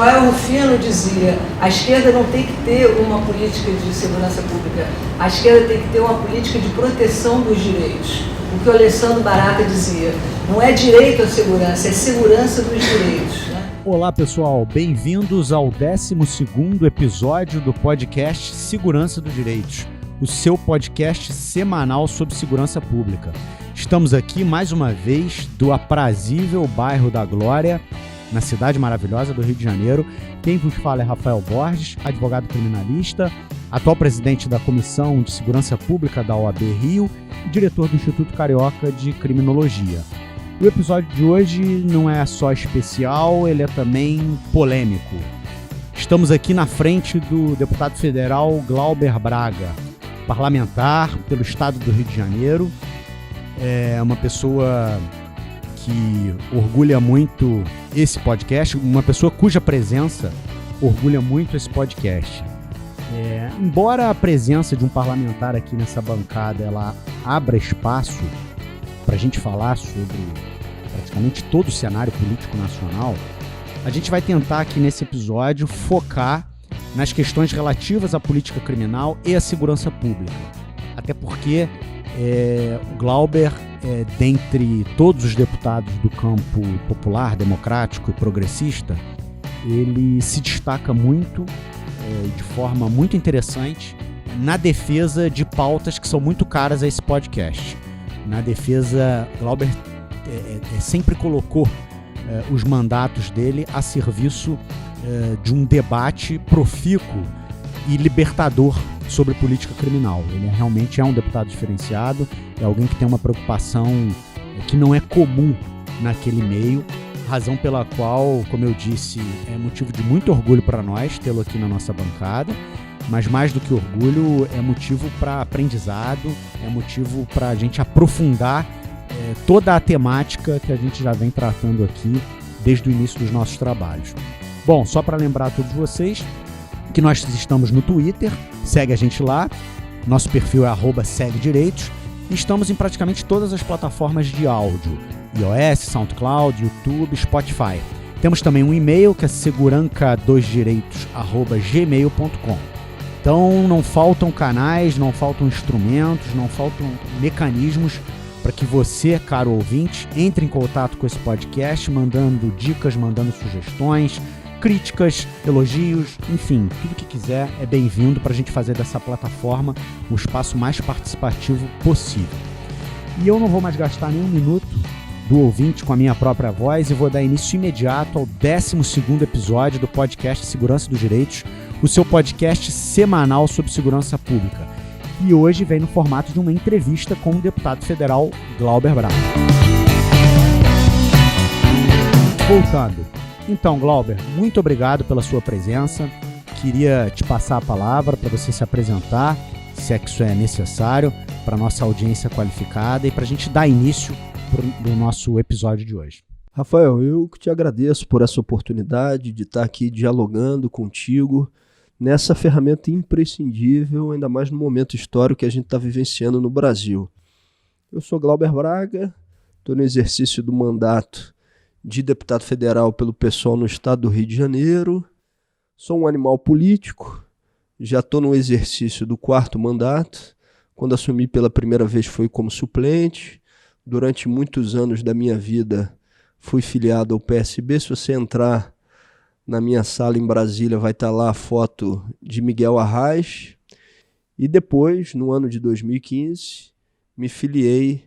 Joel Rufino dizia: a esquerda não tem que ter uma política de segurança pública, a esquerda tem que ter uma política de proteção dos direitos. O que o Alessandro Barata dizia: não é direito à segurança, é segurança dos direitos. Olá pessoal, bem-vindos ao 12º episódio do podcast Segurança dos Direitos, o seu podcast semanal sobre segurança pública. Estamos aqui mais uma vez do aprazível bairro da Glória, na cidade maravilhosa do Rio de Janeiro. Quem vos fala é Rafael Borges, advogado criminalista, atual presidente da Comissão de Segurança Pública da OAB Rio e diretor do Instituto Carioca de Criminologia. O episódio de hoje não é só especial, ele é também polêmico. Estamos aqui na frente do deputado federal Glauber Braga, parlamentar pelo estado do Rio de Janeiro. É uma pessoa que orgulha muito esse podcast, uma pessoa cuja presença orgulha muito esse podcast. Embora a presença de um parlamentar aqui nessa bancada ela abra espaço para a gente falar sobre praticamente todo o cenário político nacional, a gente vai tentar aqui nesse episódio focar nas questões relativas à política criminal e à segurança pública. Até porque o Glauber, dentre todos os deputados do campo popular, democrático e progressista, ele se destaca muito, de forma muito interessante, na defesa de pautas que são muito caras a esse podcast. Na defesa, Glauber sempre colocou os mandatos dele a serviço de um debate profícuo e libertador sobre política criminal. Ele realmente é um deputado diferenciado, é alguém que tem uma preocupação que não é comum naquele meio, razão pela qual, como eu disse, é motivo de muito orgulho para nós tê-lo aqui na nossa bancada, mas mais do que orgulho, é motivo para aprendizado, é motivo para a gente aprofundar toda a temática que a gente já vem tratando aqui desde o início dos nossos trabalhos. Bom, só para lembrar a todos vocês que nós estamos no Twitter, segue a gente lá, nosso perfil é @seguedireitos, e estamos em praticamente todas as plataformas de áudio, iOS, SoundCloud, YouTube, Spotify. Temos também um e-mail que é seguranca2direitos@gmail.com. Então não faltam canais, não faltam instrumentos, não faltam mecanismos para que você, caro ouvinte, entre em contato com esse podcast, mandando dicas, mandando sugestões, críticas, elogios, enfim, tudo que quiser é bem-vindo para a gente fazer dessa plataforma o espaço mais participativo possível. E eu não vou mais gastar nenhum minuto do ouvinte com a minha própria voz e vou dar início imediato ao 12º episódio do podcast Segurança dos Direitos, o seu podcast semanal sobre segurança pública. E hoje vem no formato de uma entrevista com o deputado federal Glauber Braga. Voltando. Então, Glauber, muito obrigado pela sua presença. Queria te passar a palavra para você se apresentar, se é que isso é necessário, para a nossa audiência qualificada e para a gente dar início no nosso episódio de hoje. Rafael, eu que te agradeço por essa oportunidade de estar aqui dialogando contigo nessa ferramenta imprescindível, ainda mais no momento histórico que a gente está vivenciando no Brasil. Eu sou Glauber Braga, estou no exercício do mandato de deputado federal pelo PSOL no estado do Rio de Janeiro, sou um animal político, já estou no exercício do 4º mandato, quando assumi pela primeira vez foi como suplente, durante muitos anos da minha vida fui filiado ao PSB. Se você entrar na minha sala em Brasília vai estar lá a foto de Miguel Arraes. E depois, no ano de 2015, me filiei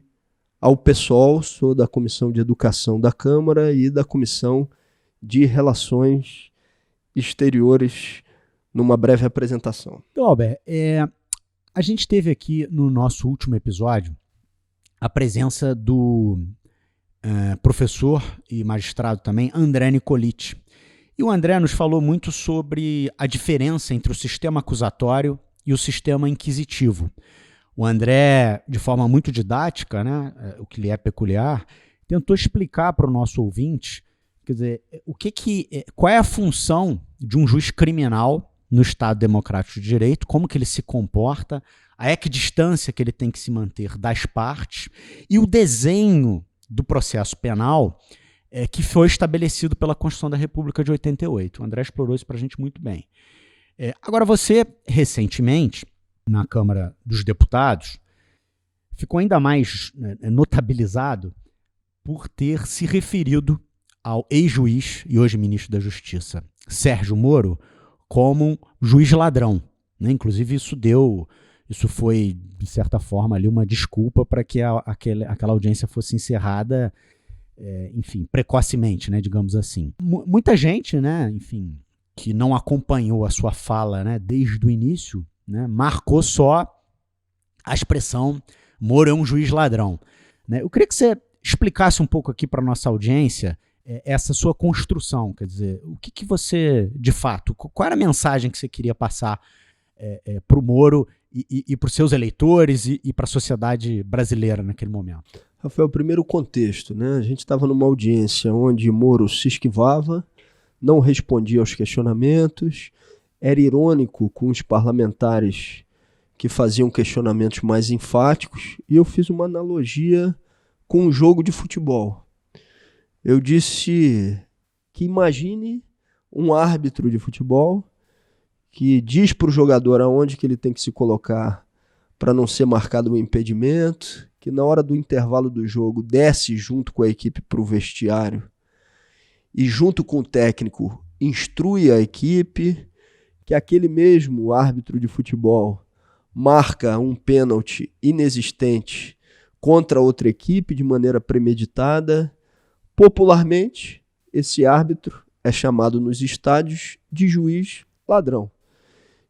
ao PSOL, sou da Comissão de Educação da Câmara e da Comissão de Relações Exteriores, numa breve apresentação. Glauber, a gente teve aqui no nosso último episódio a presença do professor e magistrado também, André Nicoliti. E o André nos falou muito sobre a diferença entre o sistema acusatório e o sistema inquisitivo. O André, de forma muito didática, né, o que lhe é peculiar, tentou explicar para o nosso ouvinte, quer dizer, qual é a função de um juiz criminal no Estado Democrático de Direito, como que ele se comporta, a equidistância que ele tem que se manter das partes e o desenho do processo penal que foi estabelecido pela Constituição da República de 88. O André explorou isso para a gente muito bem. Agora, você, recentemente, na Câmara dos Deputados, ficou ainda mais notabilizado por ter se referido ao ex-juiz e hoje ministro da Justiça, Sérgio Moro, como juiz ladrão, né? Inclusive, isso foi, de certa forma, ali uma desculpa para que aquela audiência fosse encerrada, enfim, precocemente, né, digamos assim. Muita gente, né, enfim, que não acompanhou a sua fala, né, desde o início, né, marcou só a expressão Moro é um juiz ladrão, né? Eu queria que você explicasse um pouco aqui para a nossa audiência essa sua construção, quer dizer, o que você, de fato, qual era a mensagem que você queria passar para o Moro e para os seus eleitores e para a sociedade brasileira naquele momento? Rafael, primeiro contexto, né? A gente estava numa audiência onde Moro se esquivava, não respondia aos questionamentos, era irônico com os parlamentares que faziam questionamentos mais enfáticos, e eu fiz uma analogia com um jogo de futebol. Eu disse que imagine um árbitro de futebol que diz para o jogador aonde que ele tem que se colocar para não ser marcado um impedimento, que na hora do intervalo do jogo desce junto com a equipe para o vestiário e junto com o técnico instrui a equipe, que aquele mesmo árbitro de futebol marca um pênalti inexistente contra outra equipe de maneira premeditada. Popularmente, esse árbitro é chamado nos estádios de juiz ladrão.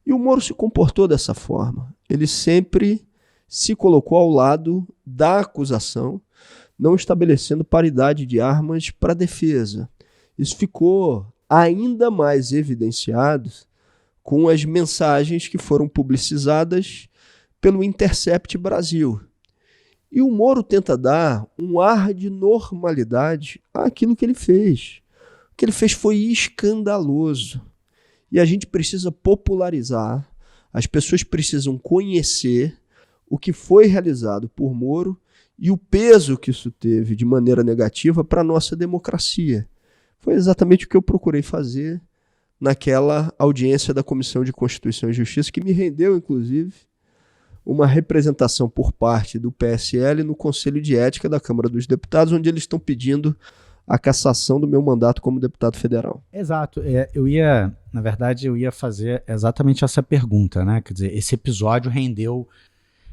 E o Moro se comportou dessa forma. Ele sempre se colocou ao lado da acusação, não estabelecendo paridade de armas para a defesa. Isso ficou ainda mais evidenciado com as mensagens que foram publicizadas pelo Intercept Brasil. E o Moro tenta dar um ar de normalidade àquilo que ele fez. O que ele fez foi escandaloso. E a gente precisa popularizar, as pessoas precisam conhecer o que foi realizado por Moro e o peso que isso teve de maneira negativa para a nossa democracia. Foi exatamente o que eu procurei fazer naquela audiência da Comissão de Constituição e Justiça, que me rendeu, inclusive, uma representação por parte do PSL no Conselho de Ética da Câmara dos Deputados, onde eles estão pedindo a cassação do meu mandato como deputado federal. Exato. Eu ia fazer exatamente essa pergunta, né? Quer dizer, esse episódio rendeu,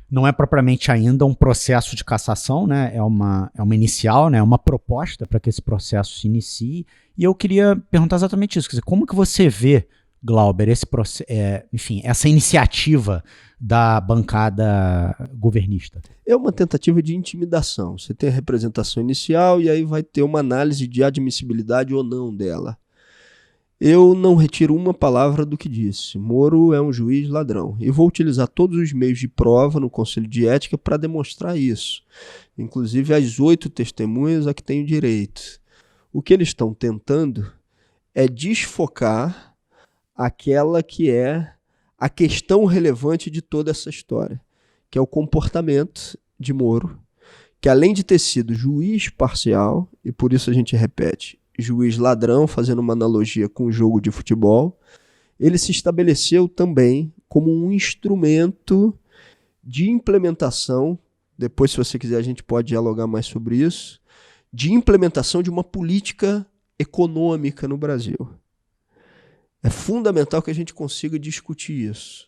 não é propriamente ainda um processo de cassação, né? É uma inicial, né? Uma proposta para que esse processo se inicie. E eu queria perguntar exatamente isso. Quer dizer, como que você vê, Glauber, essa iniciativa da bancada governista? É uma tentativa de intimidação. Você tem a representação inicial e aí vai ter uma análise de admissibilidade ou não dela. Eu não retiro uma palavra do que disse. Moro é um juiz ladrão. E vou utilizar todos os meios de prova no Conselho de Ética para demonstrar isso. Inclusive as 8 testemunhas a que tenho direito. O que eles estão tentando é desfocar aquela que é a questão relevante de toda essa história, que é o comportamento de Moro, que além de ter sido juiz parcial, e por isso a gente repete, juiz ladrão, fazendo uma analogia com o jogo de futebol, ele se estabeleceu também como um instrumento de implementação, depois se você quiser a gente pode dialogar mais sobre isso, de implementação de uma política econômica no Brasil. É fundamental que a gente consiga discutir isso.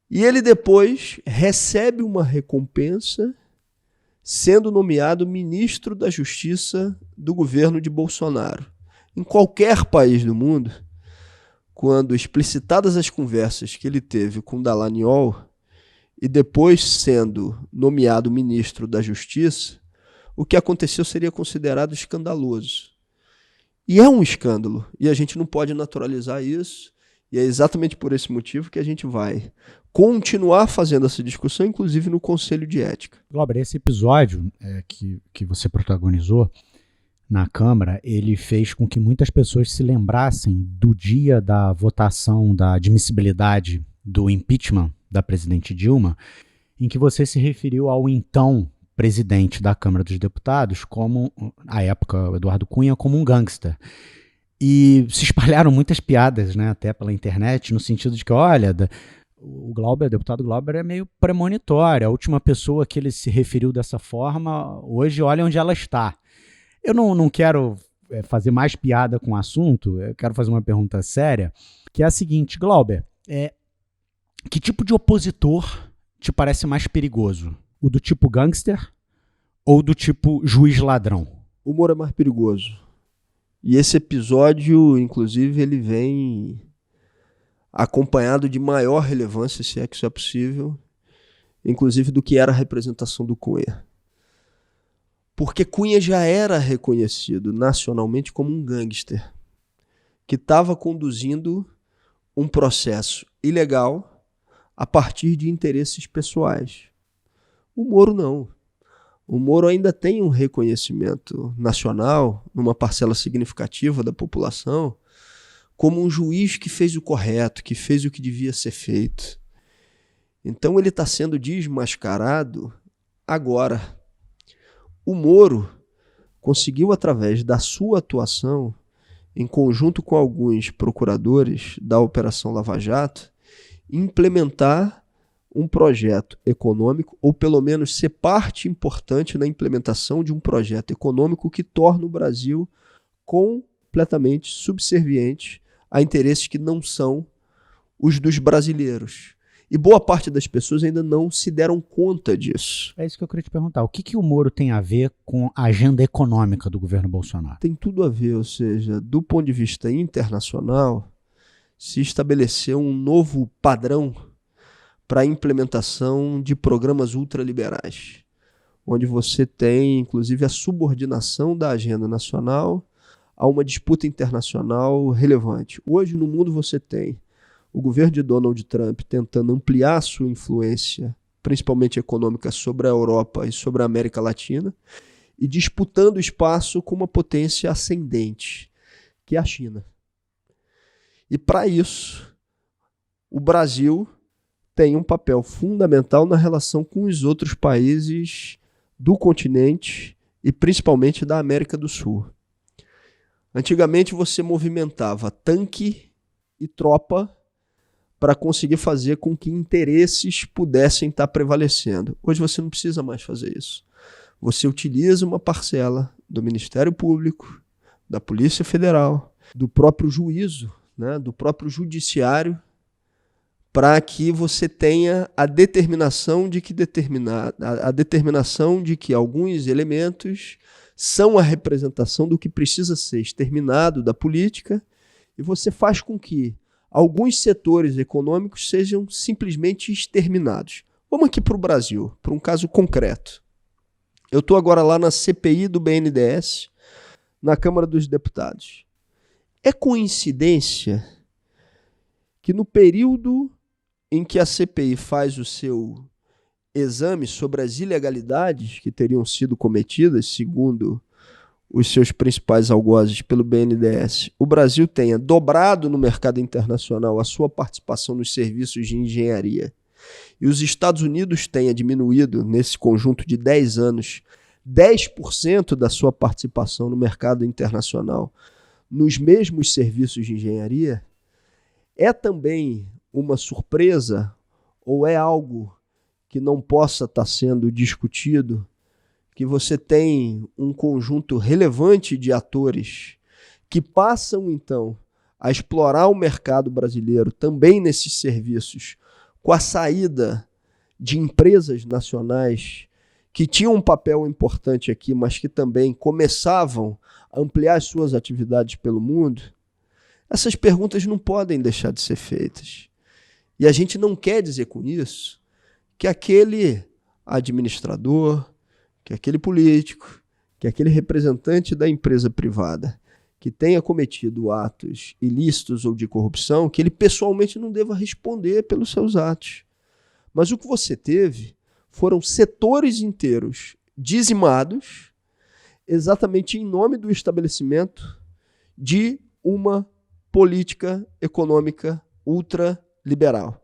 E ele depois recebe uma recompensa sendo nomeado ministro da Justiça do governo de Bolsonaro. Em qualquer país do mundo, quando explicitadas as conversas que ele teve com Dallagnol e depois sendo nomeado ministro da Justiça, o que aconteceu seria considerado escandaloso. E é um escândalo, e a gente não pode naturalizar isso, e é exatamente por esse motivo que a gente vai continuar fazendo essa discussão, inclusive no Conselho de Ética. Glauber, esse episódio que você protagonizou na Câmara, ele fez com que muitas pessoas se lembrassem do dia da votação da admissibilidade do impeachment da presidente Dilma, em que você se referiu ao então presidente da Câmara dos Deputados, como, à época, o Eduardo Cunha, como um gangster. E se espalharam muitas piadas, né, até pela internet, no sentido de que, olha, o deputado Glauber é meio premonitório, a última pessoa que ele se referiu dessa forma, hoje olha onde ela está. Eu não quero fazer mais piada com o assunto, eu quero fazer uma pergunta séria, que é a seguinte: Glauber, que tipo de opositor te parece mais perigoso? O do tipo gangster ou do tipo juiz ladrão? O Moro é mais perigoso. E esse episódio, inclusive, ele vem acompanhado de maior relevância, se é que isso é possível, inclusive do que era a representação do Cunha. Porque Cunha já era reconhecido nacionalmente como um gangster que estava conduzindo um processo ilegal a partir de interesses pessoais. O Moro não. O Moro ainda tem um reconhecimento nacional, numa parcela significativa da população, como um juiz que fez o correto, que fez o que devia ser feito. Então ele está sendo desmascarado agora. O Moro conseguiu, através da sua atuação, em conjunto com alguns procuradores da Operação Lava Jato, implementar um projeto econômico, ou pelo menos ser parte importante na implementação de um projeto econômico que torna o Brasil completamente subserviente a interesses que não são os dos brasileiros. E boa parte das pessoas ainda não se deram conta disso. É isso que eu queria te perguntar. O que o Moro tem a ver com a agenda econômica do governo Bolsonaro? Tem tudo a ver, ou seja, do ponto de vista internacional, se estabeleceu um novo padrão para a implementação de programas ultraliberais, onde você tem, inclusive, a subordinação da agenda nacional a uma disputa internacional relevante. Hoje, no mundo, você tem o governo de Donald Trump tentando ampliar sua influência, principalmente econômica, sobre a Europa e sobre a América Latina, e disputando espaço com uma potência ascendente, que é a China. E, para isso, o Brasil tem um papel fundamental na relação com os outros países do continente e principalmente da América do Sul. Antigamente você movimentava tanque e tropa para conseguir fazer com que interesses pudessem estar prevalecendo. Hoje você não precisa mais fazer isso. Você utiliza uma parcela do Ministério Público, da Polícia Federal, do próprio juízo, né, do próprio judiciário, para que você tenha a determinação de que alguns elementos são a representação do que precisa ser exterminado da política, e você faz com que alguns setores econômicos sejam simplesmente exterminados. Vamos aqui para o Brasil, para um caso concreto. Eu estou agora lá na CPI do BNDES, na Câmara dos Deputados. É coincidência que no período em que a CPI faz o seu exame sobre as ilegalidades que teriam sido cometidas, segundo os seus principais algozes pelo BNDES, o Brasil tenha dobrado no mercado internacional a sua participação nos serviços de engenharia e os Estados Unidos tenha diminuído, nesse conjunto de 10 anos, 10% da sua participação no mercado internacional nos mesmos serviços de engenharia, é também uma surpresa ou é algo que não possa estar sendo discutido, que você tem um conjunto relevante de atores que passam, então, a explorar o mercado brasileiro também nesses serviços, com a saída de empresas nacionais que tinham um papel importante aqui, mas que também começavam a ampliar as suas atividades pelo mundo? Essas perguntas não podem deixar de ser feitas. E a gente não quer dizer com isso que aquele administrador, que aquele político, que aquele representante da empresa privada que tenha cometido atos ilícitos ou de corrupção, que ele pessoalmente não deva responder pelos seus atos. Mas o que você teve foram setores inteiros dizimados exatamente em nome do estabelecimento de uma política econômica ultraliberal.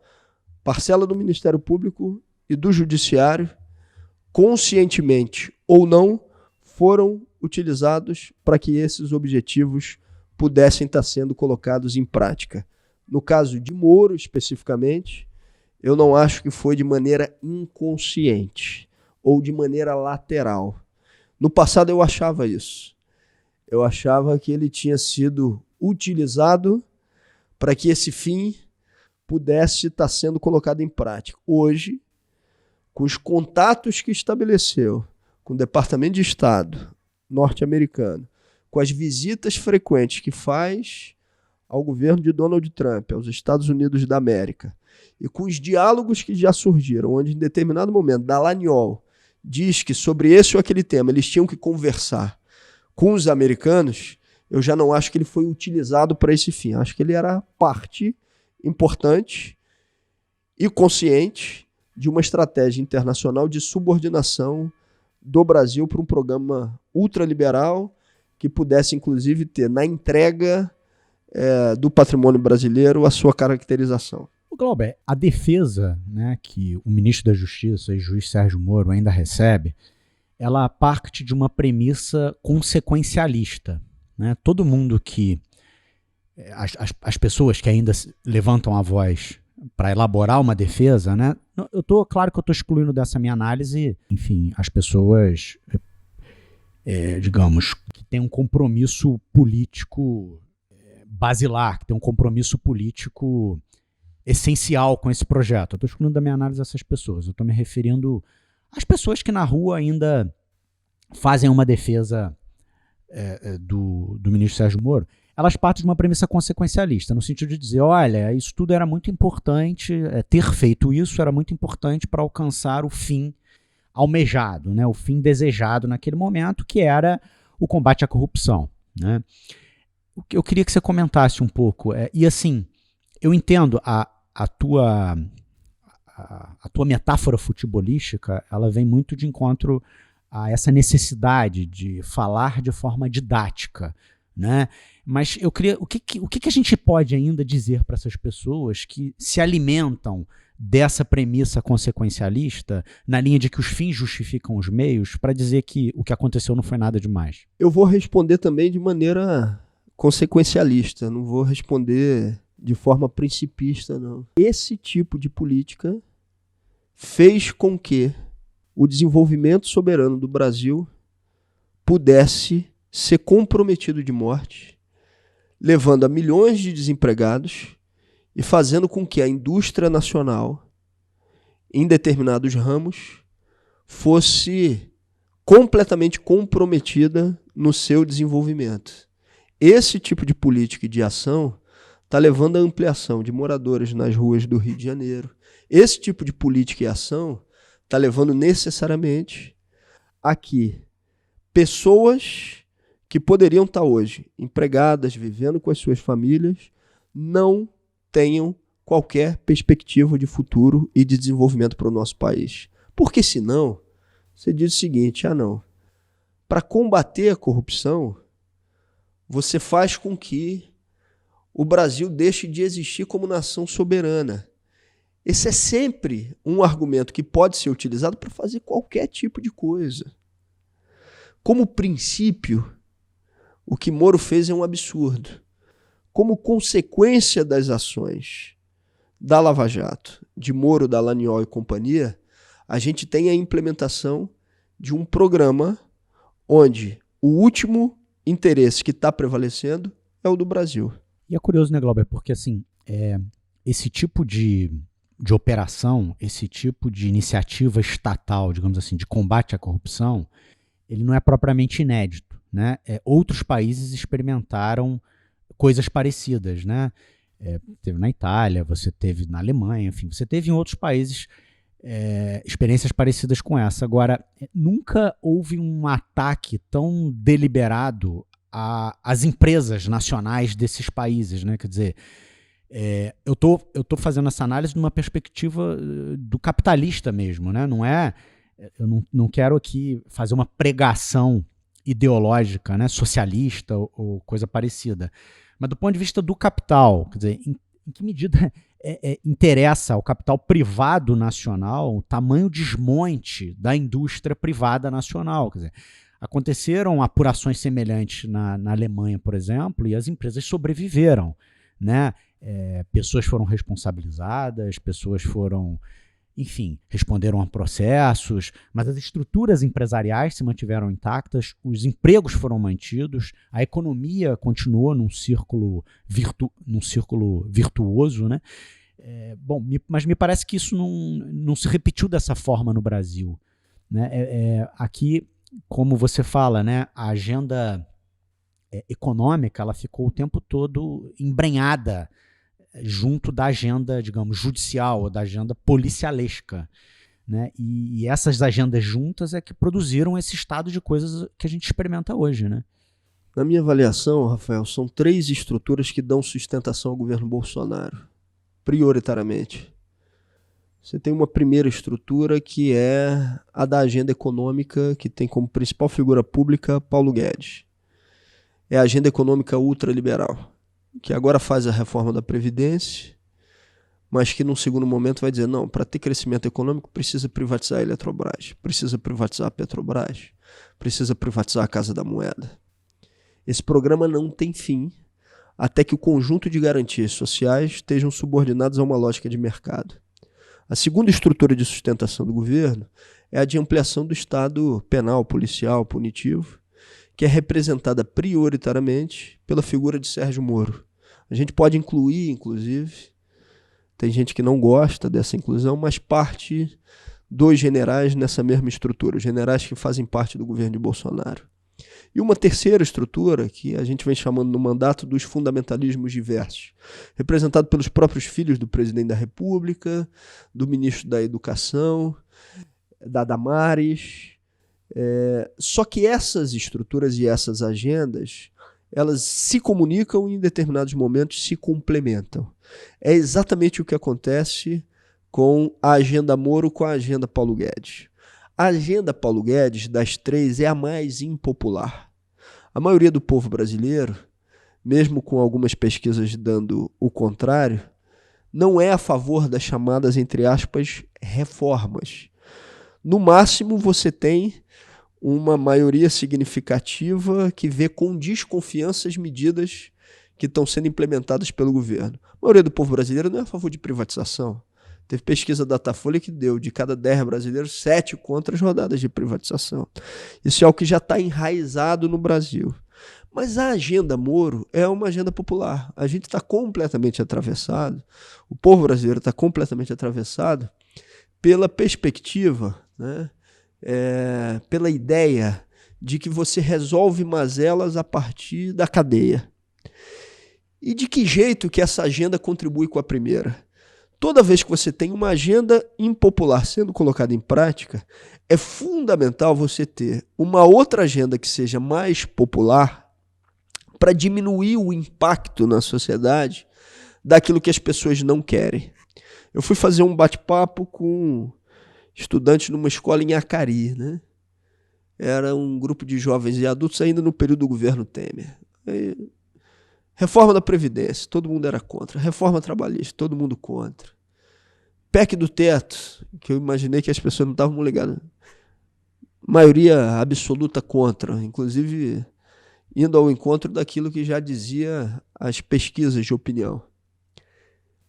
Parcela do Ministério Público e do Judiciário conscientemente ou não, foram utilizados para que esses objetivos pudessem estar sendo colocados em prática. No caso de Moro, especificamente, eu não acho que foi de maneira inconsciente ou de maneira lateral. No passado eu achava isso. Eu achava que ele tinha sido utilizado para que esse fim pudesse estar sendo colocado em prática. Hoje, com os contatos que estabeleceu com o Departamento de Estado norte-americano, com as visitas frequentes que faz ao governo de Donald Trump, aos Estados Unidos da América, e com os diálogos que já surgiram, onde em determinado momento Dallagnol diz que sobre esse ou aquele tema eles tinham que conversar com os americanos, eu já não acho que ele foi utilizado para esse fim. Acho que ele era parte importante e consciente de uma estratégia internacional de subordinação do Brasil para um programa ultraliberal que pudesse, inclusive, ter na entrega do patrimônio brasileiro a sua caracterização. O Glauber, a defesa, né, que o ministro da Justiça e juiz Sérgio Moro ainda recebe, ela parte de uma premissa consequencialista. Né? Todo mundo que... As pessoas que ainda levantam a voz para elaborar uma defesa, né? Claro que eu estou excluindo dessa minha análise, enfim, as pessoas, digamos, que têm um compromisso político basilar, que têm um compromisso político essencial com esse projeto. Eu estou excluindo da minha análise essas pessoas. Eu estou me referindo às pessoas que na rua ainda fazem uma defesa do ministro Sérgio Moro. Elas partem de uma premissa consequencialista, no sentido de dizer, olha, isso tudo era muito importante, ter feito isso era muito importante para alcançar o fim almejado, né, o fim desejado naquele momento, que era o combate à corrupção. Né? Eu queria que você comentasse um pouco, e assim, eu entendo a tua metáfora futebolística, ela vem muito de encontro a essa necessidade de falar de forma didática, né? Mas eu queria, o que a gente pode ainda dizer para essas pessoas que se alimentam dessa premissa consequencialista, na linha de que os fins justificam os meios, para dizer que o que aconteceu não foi nada demais? Eu vou responder também de maneira consequencialista, não vou responder de forma principista, não. Esse tipo de política fez com que o desenvolvimento soberano do Brasil pudesse ser comprometido de morte, levando a milhões de desempregados e fazendo com que a indústria nacional, em determinados ramos, fosse completamente comprometida no seu desenvolvimento. Esse tipo de política e de ação está levando à ampliação de moradores nas ruas do Rio de Janeiro. Esse tipo de política e ação está levando necessariamente a que pessoas que poderiam estar hoje empregadas, vivendo com as suas famílias, não tenham qualquer perspectiva de futuro e de desenvolvimento para o nosso país. Porque senão, você diz o seguinte, não, para combater a corrupção, você faz com que o Brasil deixe de existir como nação soberana. Esse é sempre um argumento que pode ser utilizado para fazer qualquer tipo de coisa. Como princípio, o que Moro fez é um absurdo. Como consequência das ações da Lava Jato, de Moro, Dallagnol e companhia, a gente tem a implementação de um programa onde o último interesse que está prevalecendo é o do Brasil. E é curioso, né, Glauber? Porque assim, esse tipo de operação, esse tipo de iniciativa estatal, digamos assim, de combate à corrupção, ele não é propriamente inédito. Né? Outros países experimentaram coisas parecidas, né? Teve na Itália, você teve na Alemanha, enfim, você teve em outros países experiências parecidas com essa. Agora, nunca houve um ataque tão deliberado às empresas nacionais desses países, né? Quer dizer, eu tô fazendo essa análise numa perspectiva do capitalista mesmo, né? Eu não quero aqui fazer uma pregação ideológica, né, socialista ou coisa parecida. Mas do ponto de vista do capital, quer dizer, em que medida interessa ao capital privado nacional o tamanho desmonte da indústria privada nacional. Quer dizer, aconteceram apurações semelhantes na Alemanha, por exemplo, e as empresas sobreviveram, né? Pessoas foram responsabilizadas, pessoas foram, enfim, responderam a processos, mas as estruturas empresariais se mantiveram intactas, os empregos foram mantidos, a economia continuou num círculo virtuoso, né? Mas me parece que isso não se repetiu dessa forma no Brasil, né? Aqui, como você fala, né, a agenda econômica ela ficou o tempo todo embrenhada junto da agenda, digamos, judicial, da agenda policialesca, né? E essas agendas juntas é que produziram esse estado de coisas que a gente experimenta hoje, né? Na minha avaliação, Rafael, são 3 estruturas que dão sustentação ao governo Bolsonaro, prioritariamente. Você tem uma primeira estrutura que é a da agenda econômica, que tem como principal figura pública Paulo Guedes. É a agenda econômica ultraliberal, que agora faz a reforma da Previdência, mas que num segundo momento vai dizer, não, para ter crescimento econômico precisa privatizar a Eletrobras, precisa privatizar a Petrobras, precisa privatizar a Casa da Moeda. Esse programa não tem fim até que o conjunto de garantias sociais estejam subordinados a uma lógica de mercado. A segunda estrutura de sustentação do governo é a de ampliação do Estado penal, policial, punitivo, que é representada prioritariamente pela figura de Sérgio Moro. A gente pode incluir, inclusive, tem gente que não gosta dessa inclusão, mas parte dos generais nessa mesma estrutura, os generais que fazem parte do governo de Bolsonaro. E uma terceira estrutura, que a gente vem chamando no mandato dos fundamentalismos diversos, representado pelos próprios filhos do presidente da República, do ministro da Educação, da Damares. Só que essas estruturas e essas agendas, elas se comunicam e em determinados momentos se complementam. É exatamente o que acontece com a agenda Moro com a agenda Paulo Guedes. A agenda Paulo Guedes, das 3, é a mais impopular. A maioria do povo brasileiro, mesmo com algumas pesquisas dando o contrário, não é a favor das chamadas, entre aspas, reformas. No máximo, você tem uma maioria significativa que vê com desconfiança as medidas que estão sendo implementadas pelo governo. A maioria do povo brasileiro não é a favor de privatização. Teve pesquisa da Datafolha que deu, de cada 10 brasileiros, 7 contra as rodadas de privatização. Isso é algo que já está enraizado no Brasil. Mas a agenda Moro é uma agenda popular. A gente está completamente atravessado, o povo brasileiro está completamente atravessado pela perspectiva, né, pela ideia de que você resolve mazelas a partir da cadeia. E de que jeito que essa agenda contribui com a primeira? Toda vez que você tem uma agenda impopular sendo colocada em prática, é fundamental você ter uma outra agenda que seja mais popular para diminuir o impacto na sociedade daquilo que as pessoas não querem. Eu fui fazer um bate-papo com estudantes numa escola em Acari, né? Era um grupo de jovens e adultos ainda no período do governo Temer. Reforma da Previdência, todo mundo era contra. Reforma trabalhista, todo mundo contra. PEC do teto, que eu imaginei que as pessoas não estavam ligadas. Maioria absoluta contra, inclusive indo ao encontro daquilo que já dizia as pesquisas de opinião.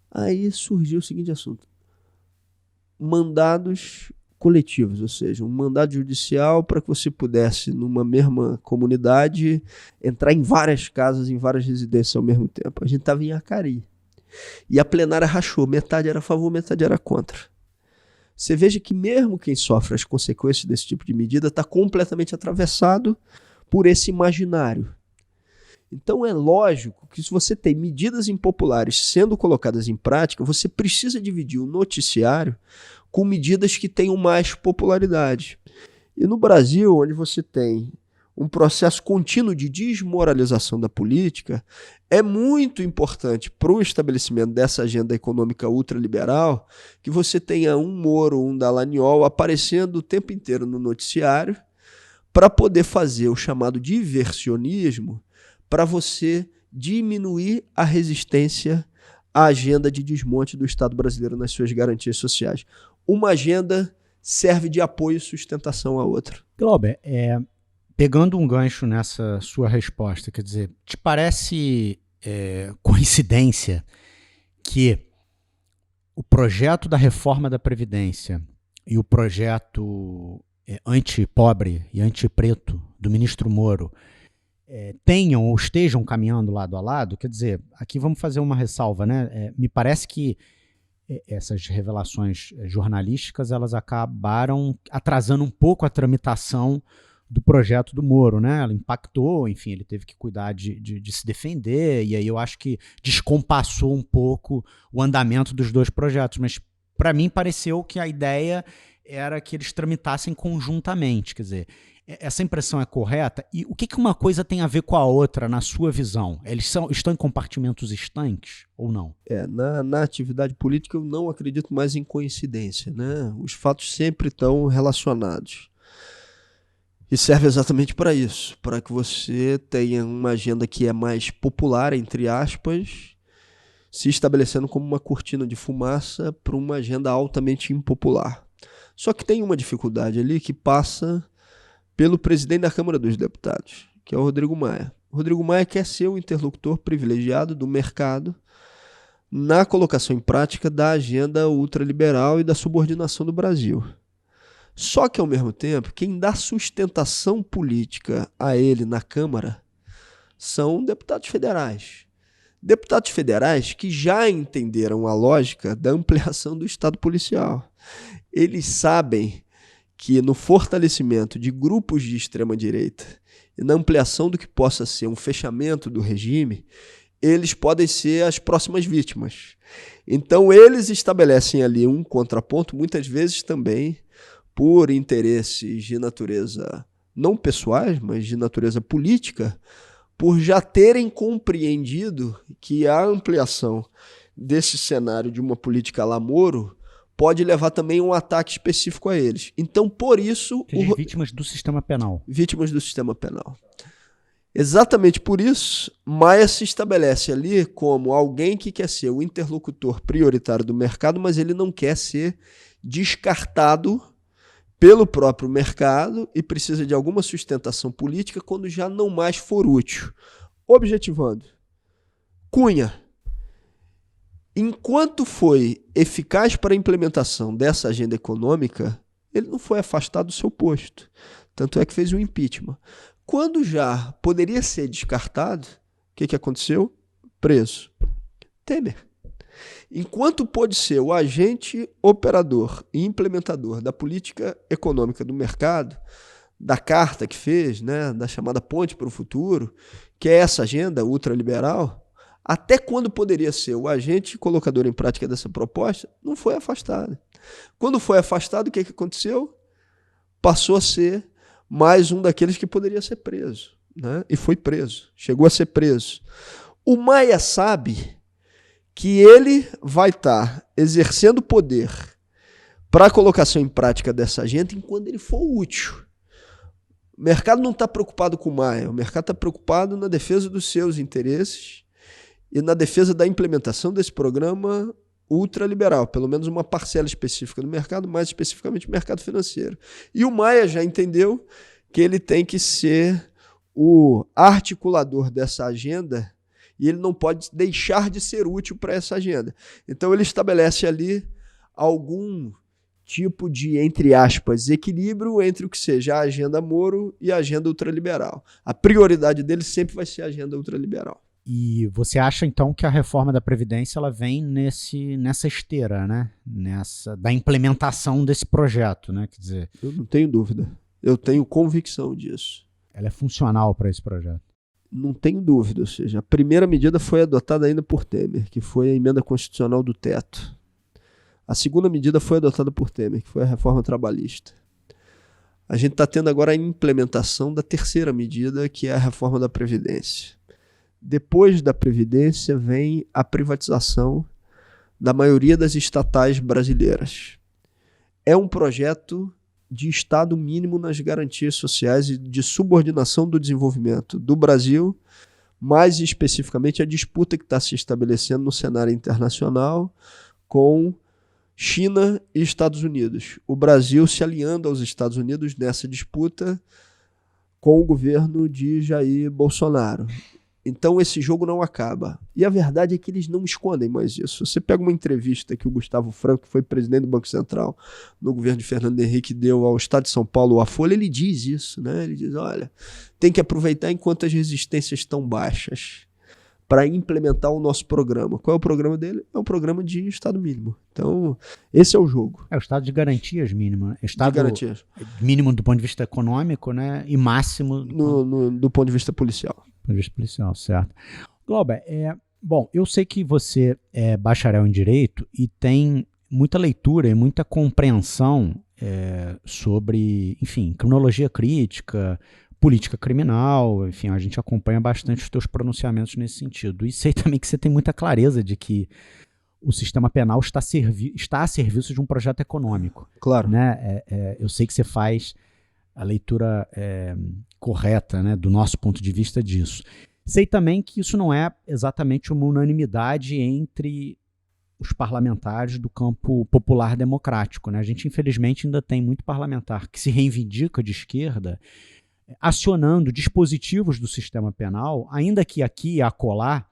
Aí surgiu o seguinte assunto. Mandados coletivos, ou seja, um mandado judicial para que você pudesse, numa mesma comunidade, entrar em várias casas, em várias residências ao mesmo tempo. A gente estava em Acari. E a plenária rachou, metade era a favor, metade era contra. Você veja que mesmo quem sofre as consequências desse tipo de medida está completamente atravessado por esse imaginário. Então é lógico que se você tem medidas impopulares sendo colocadas em prática, você precisa dividir o noticiário com medidas que tenham mais popularidade. E no Brasil, onde você tem um processo contínuo de desmoralização da política, é muito importante para o estabelecimento dessa agenda econômica ultraliberal que você tenha um Moro, um Dallagnol aparecendo o tempo inteiro no noticiário para poder fazer o chamado diversionismo para você diminuir a resistência a agenda de desmonte do Estado brasileiro nas suas garantias sociais. Uma agenda serve de apoio e sustentação à outra. Glauber, pegando um gancho nessa sua resposta, quer dizer, te parece coincidência que o projeto da reforma da Previdência e o projeto anti-pobre e anti-preto do ministro Moro tenham ou estejam caminhando lado a lado? Quer dizer, aqui vamos fazer uma ressalva, né? Me parece que essas revelações jornalísticas elas acabaram atrasando um pouco a tramitação do projeto do Moro, né? Ela impactou, enfim, ele teve que cuidar de se defender, e aí eu acho que descompassou um pouco o andamento dos dois projetos, mas para mim pareceu que a ideia era que eles tramitassem conjuntamente, quer dizer, essa impressão é correta? E o que uma coisa tem a ver com a outra, na sua visão? Eles estão em compartimentos estanques ou não? Na atividade política eu não acredito mais em coincidência, né? Os fatos sempre estão relacionados. E serve exatamente para isso, para que você tenha uma agenda que é mais popular, entre aspas, se estabelecendo como uma cortina de fumaça para uma agenda altamente impopular. Só que tem uma dificuldade ali que passa pelo presidente da Câmara dos Deputados, que é o Rodrigo Maia. O Rodrigo Maia quer ser o interlocutor privilegiado do mercado na colocação em prática da agenda ultraliberal e da subordinação do Brasil. Só que, ao mesmo tempo, quem dá sustentação política a ele na Câmara são deputados federais. Deputados federais que já entenderam a lógica da ampliação do Estado policial. Eles sabem que no fortalecimento de grupos de extrema-direita e na ampliação do que possa ser um fechamento do regime, eles podem ser as próximas vítimas. Então, eles estabelecem ali um contraponto, muitas vezes também por interesses de natureza não pessoais, mas de natureza política, por já terem compreendido que a ampliação desse cenário de uma política à la Moro pode levar também a um ataque específico a eles. Então, por isso... Vítimas do sistema penal. Vítimas do sistema penal. Exatamente por isso, Maia se estabelece ali como alguém que quer ser o interlocutor prioritário do mercado, mas ele não quer ser descartado pelo próprio mercado e precisa de alguma sustentação política quando já não mais for útil. Objetivando, Cunha, enquanto foi eficaz para a implementação dessa agenda econômica, ele não foi afastado do seu posto. Tanto é que fez um impeachment. Quando já poderia ser descartado, o que aconteceu? Preso. Temer. Enquanto pôde ser o agente operador e implementador da política econômica do mercado, da carta que fez, né, da chamada Ponte para o Futuro, que é essa agenda ultraliberal, até quando poderia ser o agente colocador em prática dessa proposta, não foi afastado. Quando foi afastado, o que aconteceu? Passou a ser mais um daqueles que poderia ser preso, né? E foi preso, chegou a ser preso. O Maia sabe que ele vai estar exercendo poder para a colocação em prática dessa agenda enquanto ele for útil. O mercado não está preocupado com o Maia, o mercado está preocupado na defesa dos seus interesses e na defesa da implementação desse programa ultraliberal, pelo menos uma parcela específica do mercado, mais especificamente o mercado financeiro. E o Maia já entendeu que ele tem que ser o articulador dessa agenda e ele não pode deixar de ser útil para essa agenda. Então ele estabelece ali algum tipo de, entre aspas, equilíbrio entre o que seja a agenda Moro e a agenda ultraliberal. A prioridade dele sempre vai ser a agenda ultraliberal. E você acha, então, que a reforma da Previdência ela vem nessa esteira, né? Da implementação desse projeto, né? Quer dizer, eu não tenho dúvida. Eu tenho convicção disso. Ela é funcional para esse projeto? Não tenho dúvida. Ou seja, a primeira medida foi adotada ainda por Temer, que foi a emenda constitucional do teto. A segunda medida foi adotada por Temer, que foi a reforma trabalhista. A gente está tendo agora a implementação da terceira medida, que é a reforma da Previdência. Depois da Previdência vem a privatização da maioria das estatais brasileiras. É um projeto de Estado mínimo nas garantias sociais e de subordinação do desenvolvimento do Brasil mais especificamente a disputa que está se estabelecendo no cenário internacional com China e Estados Unidos. O Brasil se alinhando aos Estados Unidos nessa disputa com o governo de Jair Bolsonaro. Então esse jogo não acaba. E a verdade é que eles não escondem mais isso. Você pega uma entrevista que o Gustavo Franco, que foi presidente do Banco Central no governo de Fernando Henrique, deu ao Estado de São Paulo, à Folha, ele diz isso, né? Ele diz, olha, tem que aproveitar enquanto as resistências estão baixas para implementar o nosso programa. Qual é o programa dele? É um programa de Estado mínimo. Então, esse é o jogo. É o estado de garantias mínimo. Né? Estado de garantias. Mínimo do ponto de vista econômico, né? E máximo do ponto de vista policial. Do ponto de vista policial, certo. Glauber, bom, eu sei que você é bacharel em Direito e tem muita leitura e muita compreensão sobre, enfim, criminologia crítica, política criminal, enfim, a gente acompanha bastante os teus pronunciamentos nesse sentido. E sei também que você tem muita clareza de que o sistema penal está a serviço de um projeto econômico. Claro. Né? Eu sei que você faz a leitura correta, né, do nosso ponto de vista disso. Sei também que isso não é exatamente uma unanimidade entre os parlamentares do campo popular democrático. Né? A gente, infelizmente, ainda tem muito parlamentar que se reivindica de esquerda acionando dispositivos do sistema penal, ainda que aqui e acolá,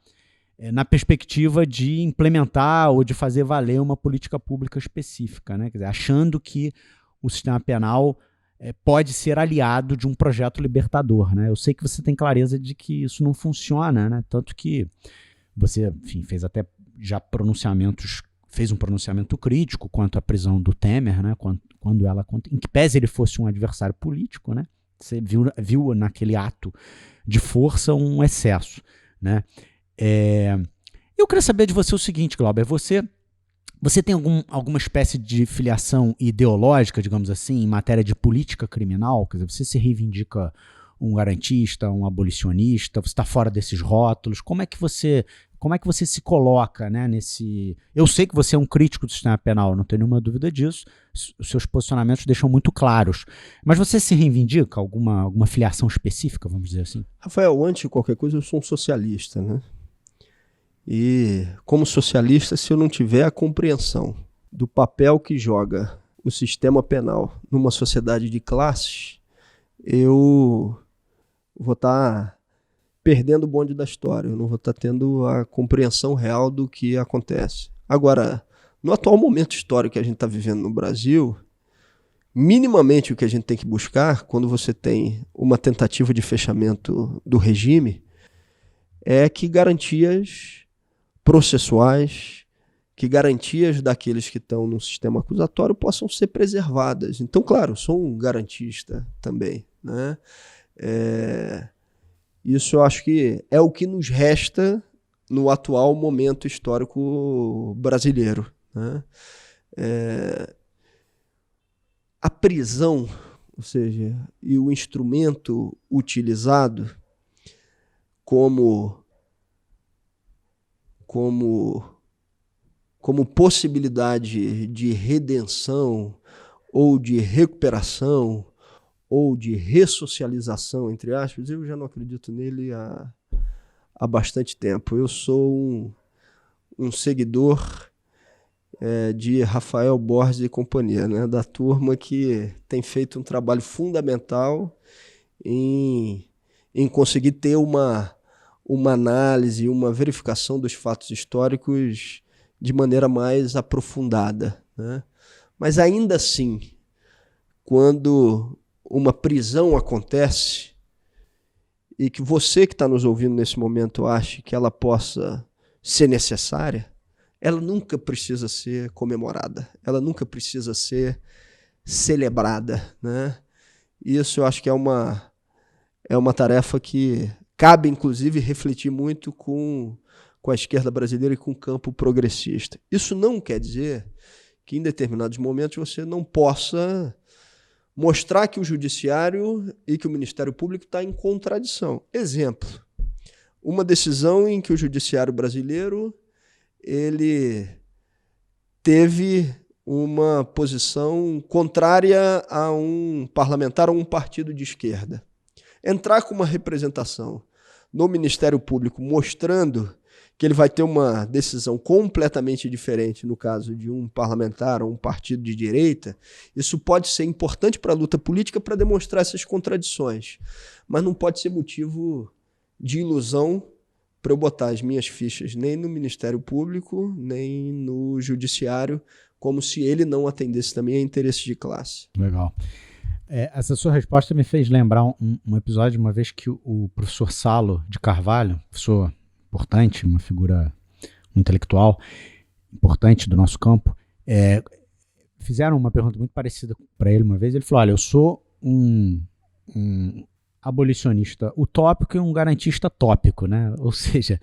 na perspectiva de implementar ou de fazer valer uma política pública específica, né? Quer dizer, achando que o sistema penal pode ser aliado de um projeto libertador. Né? Eu sei que você tem clareza de que isso não funciona, né? Tanto que você, enfim, fez até já fez um pronunciamento crítico quanto à prisão do Temer, né? Quando ela, em que pese ele fosse um adversário político, né? Você viu naquele ato de força um excesso, né? Eu queria saber de você o seguinte, Glauber, você tem alguma espécie de filiação ideológica, digamos assim, em matéria de política criminal? Quer dizer, você se reivindica um garantista, um abolicionista, você está fora desses rótulos? Como é que você se coloca, né, nesse... Eu sei que você é um crítico do sistema penal, não tenho nenhuma dúvida disso, os seus posicionamentos deixam muito claros, mas você se reivindica alguma filiação específica, vamos dizer assim? Rafael, antes de qualquer coisa, eu sou um socialista, né? E como socialista, se eu não tiver a compreensão do papel que joga o sistema penal numa sociedade de classes, eu vou estar perdendo o bonde da história, eu não vou estar tendo a compreensão real do que acontece. Agora, no atual momento histórico que a gente está vivendo no Brasil, minimamente o que a gente tem que buscar, quando você tem uma tentativa de fechamento do regime, é que garantias processuais, que garantias daqueles que estão no sistema acusatório possam ser preservadas. Então, claro, eu sou um garantista também, né? Isso eu acho que é o que nos resta no atual momento histórico brasileiro, né? A prisão, ou seja, e o instrumento utilizado como possibilidade de redenção ou de recuperação ou de ressocialização, entre aspas, eu já não acredito nele há bastante tempo. Eu sou um seguidor de Rafael Borges e companhia, né? Da turma que tem feito um trabalho fundamental em conseguir ter uma análise, uma verificação dos fatos históricos de maneira mais aprofundada, né? Mas ainda assim, quando uma prisão acontece e que você que está nos ouvindo nesse momento ache que ela possa ser necessária, ela nunca precisa ser comemorada, ela nunca precisa ser celebrada, né? Isso eu acho que é uma tarefa que cabe, inclusive, refletir muito com a esquerda brasileira e com o campo progressista. Isso não quer dizer que em determinados momentos você não possa mostrar que o judiciário e que o Ministério Público está em contradição. Exemplo, uma decisão em que o judiciário brasileiro ele teve uma posição contrária a um parlamentar ou um partido de esquerda. Entrar com uma representação no Ministério Público, mostrando que ele vai ter uma decisão completamente diferente no caso de um parlamentar ou um partido de direita, isso pode ser importante para a luta política para demonstrar essas contradições, mas não pode ser motivo de ilusão para eu botar as minhas fichas nem no Ministério Público, nem no Judiciário, como se ele não atendesse também a interesses de classe. Legal. Essa sua resposta me fez lembrar um episódio, uma vez que o professor Salo de Carvalho, professor importante, uma figura intelectual importante do nosso campo, fizeram uma pergunta muito parecida para ele uma vez. Ele falou, olha, eu sou um abolicionista utópico e um garantista tópico, né? Ou seja,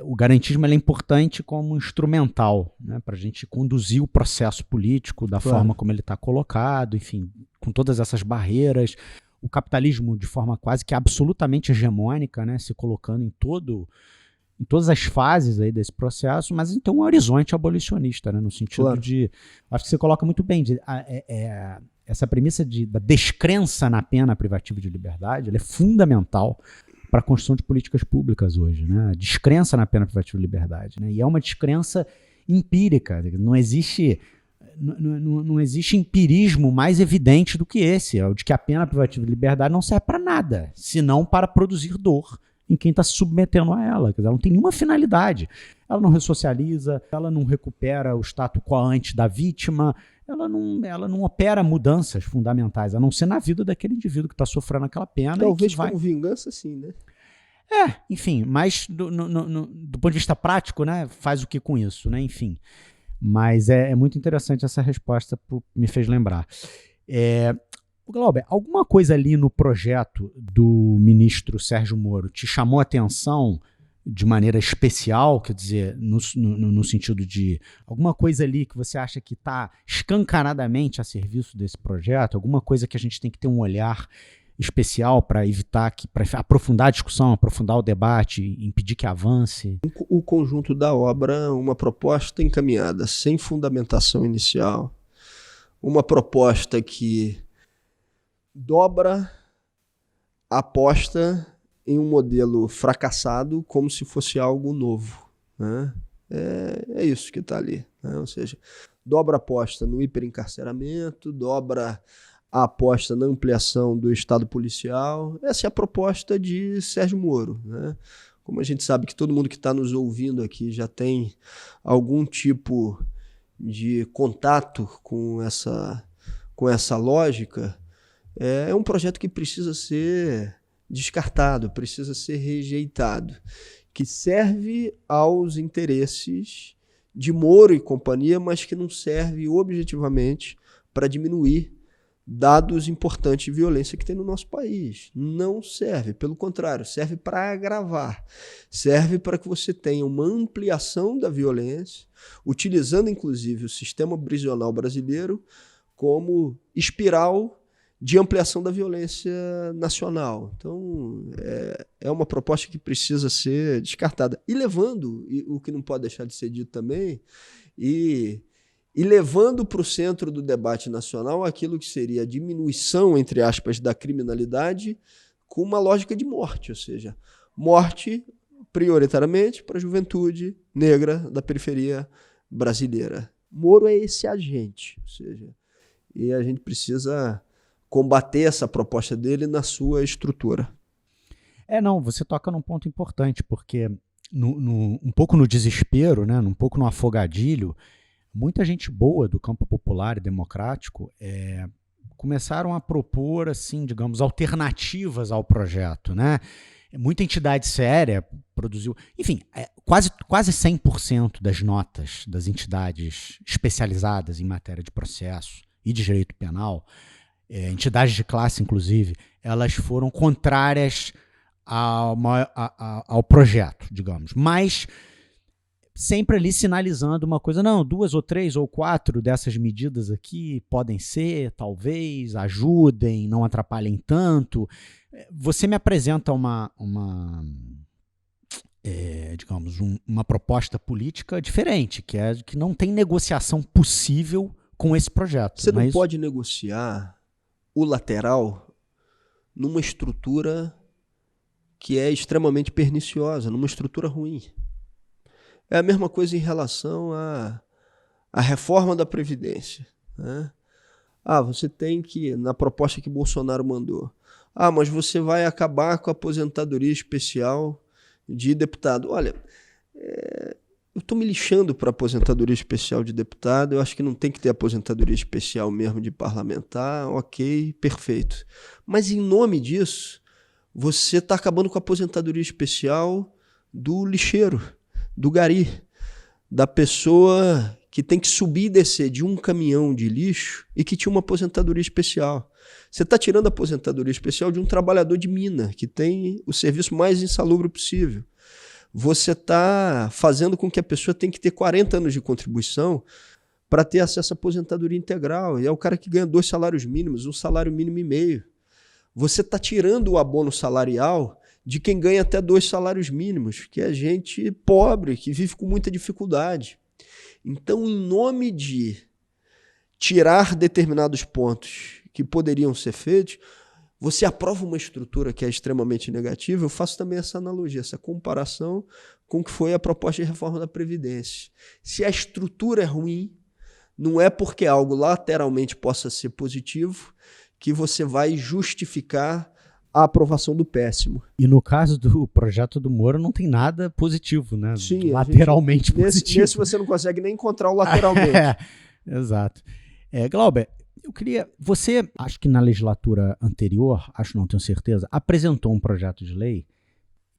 o garantismo ele é importante como instrumental, né, para a gente conduzir o processo político da forma como ele está colocado, enfim, com todas essas barreiras. O capitalismo de forma quase que absolutamente hegemônica, né, se colocando em todas as fases aí desse processo, mas então um horizonte abolicionista, né, no sentido de... Acho que você coloca muito bem, essa premissa da descrença na pena privativa de liberdade, ela é fundamental para a construção de políticas públicas hoje, né? A descrença na pena privativa de liberdade, né? E é uma descrença empírica, não existe empirismo mais evidente do que esse, é o de que a pena privativa de liberdade não serve para nada, senão para produzir dor em quem está se submetendo a ela. Quer dizer, ela não tem nenhuma finalidade. Ela não ressocializa, ela não recupera o status quo ante da vítima, ela não opera mudanças fundamentais, a não ser na vida daquele indivíduo que está sofrendo aquela pena. Talvez como vingança, sim, né? Enfim, mas do ponto de vista prático, né, faz o que com isso, né? Enfim. Mas é muito interessante essa resposta, me fez lembrar. Glauber, alguma coisa ali no projeto do ministro Sérgio Moro te chamou a atenção de maneira especial, quer dizer, no sentido de alguma coisa ali que você acha que está escancaradamente a serviço desse projeto, alguma coisa que a gente tem que ter um olhar especial para evitar para aprofundar a discussão, aprofundar o debate, impedir que avance? O conjunto da obra, uma proposta encaminhada, sem fundamentação inicial, uma proposta que dobra a aposta em um modelo fracassado como se fosse algo novo, né? É isso que está ali, né? Ou seja, dobra a aposta no hiperencarceramento, dobra a aposta na ampliação do Estado policial. Essa é a proposta de Sérgio Moro, né? Como a gente sabe que todo mundo que está nos ouvindo aqui já tem algum tipo de contato com essa lógica, é um projeto que precisa ser descartado, precisa ser rejeitado, que serve aos interesses de Moro e companhia, mas que não serve objetivamente para diminuir dados importantes de violência que tem no nosso país. Não serve, pelo contrário, serve para agravar, serve para que você tenha uma ampliação da violência, utilizando inclusive o sistema prisional brasileiro como espiral de ampliação da violência nacional. Então, é uma proposta que precisa ser descartada. E levando, o que não pode deixar de ser dito também, e levando para o centro do debate nacional aquilo que seria a diminuição, entre aspas, da criminalidade com uma lógica de morte, ou seja, morte prioritariamente para a juventude negra da periferia brasileira. Moro é esse agente, ou seja, e a gente precisa combater essa proposta dele na sua estrutura. Não, você toca num ponto importante, porque um pouco no desespero, né, um pouco no afogadilho, muita gente boa do campo popular e democrático começaram a propor, assim, digamos, alternativas ao projeto, né? Muita entidade séria produziu... Enfim, quase 100% das notas das entidades especializadas em matéria de processo e de direito penal, entidades de classe, inclusive, elas foram contrárias ao projeto, digamos. Mas sempre ali sinalizando uma coisa, não, 2 ou 3 ou 4 dessas medidas aqui podem ser, talvez, ajudem, não atrapalhem tanto. Você me apresenta digamos, uma proposta política diferente, que não tem negociação possível com esse projeto. Você não pode negociar o lateral numa estrutura que é extremamente perniciosa, numa estrutura ruim. É a mesma coisa em relação à reforma da Previdência, né? Você tem que, na proposta que Bolsonaro mandou, mas você vai acabar com a aposentadoria especial de deputado. Olha, eu estou me lixando para a aposentadoria especial de deputado, eu acho que não tem que ter aposentadoria especial mesmo de parlamentar, ok, perfeito. Mas em nome disso, você está acabando com a aposentadoria especial do lixeiro, do gari, da pessoa que tem que subir e descer de um caminhão de lixo e que tinha uma aposentadoria especial. Você está tirando a aposentadoria especial de um trabalhador de mina, que tem o serviço mais insalubre possível. Você está fazendo com que a pessoa tenha que ter 40 anos de contribuição para ter acesso à aposentadoria integral. E é o cara que ganha 2 salários mínimos, 1 salário mínimo e meio. Você está tirando o abono salarial de quem ganha até 2 salários mínimos, que é gente pobre, que vive com muita dificuldade. Então, em nome de tirar determinados pontos que poderiam ser feitos, você aprova uma estrutura que é extremamente negativa. Eu faço também essa analogia, essa comparação com o que foi a proposta de reforma da Previdência. Se a estrutura é ruim, não é porque algo lateralmente possa ser positivo que você vai justificar a aprovação do péssimo. E no caso do projeto do Moro não tem nada positivo, né? Sim, lateralmente positivo. Nesse você não consegue nem encontrar o lateralmente. Exato. Glauber, eu queria... Você, acho que na legislatura anterior, não tenho certeza, apresentou um projeto de lei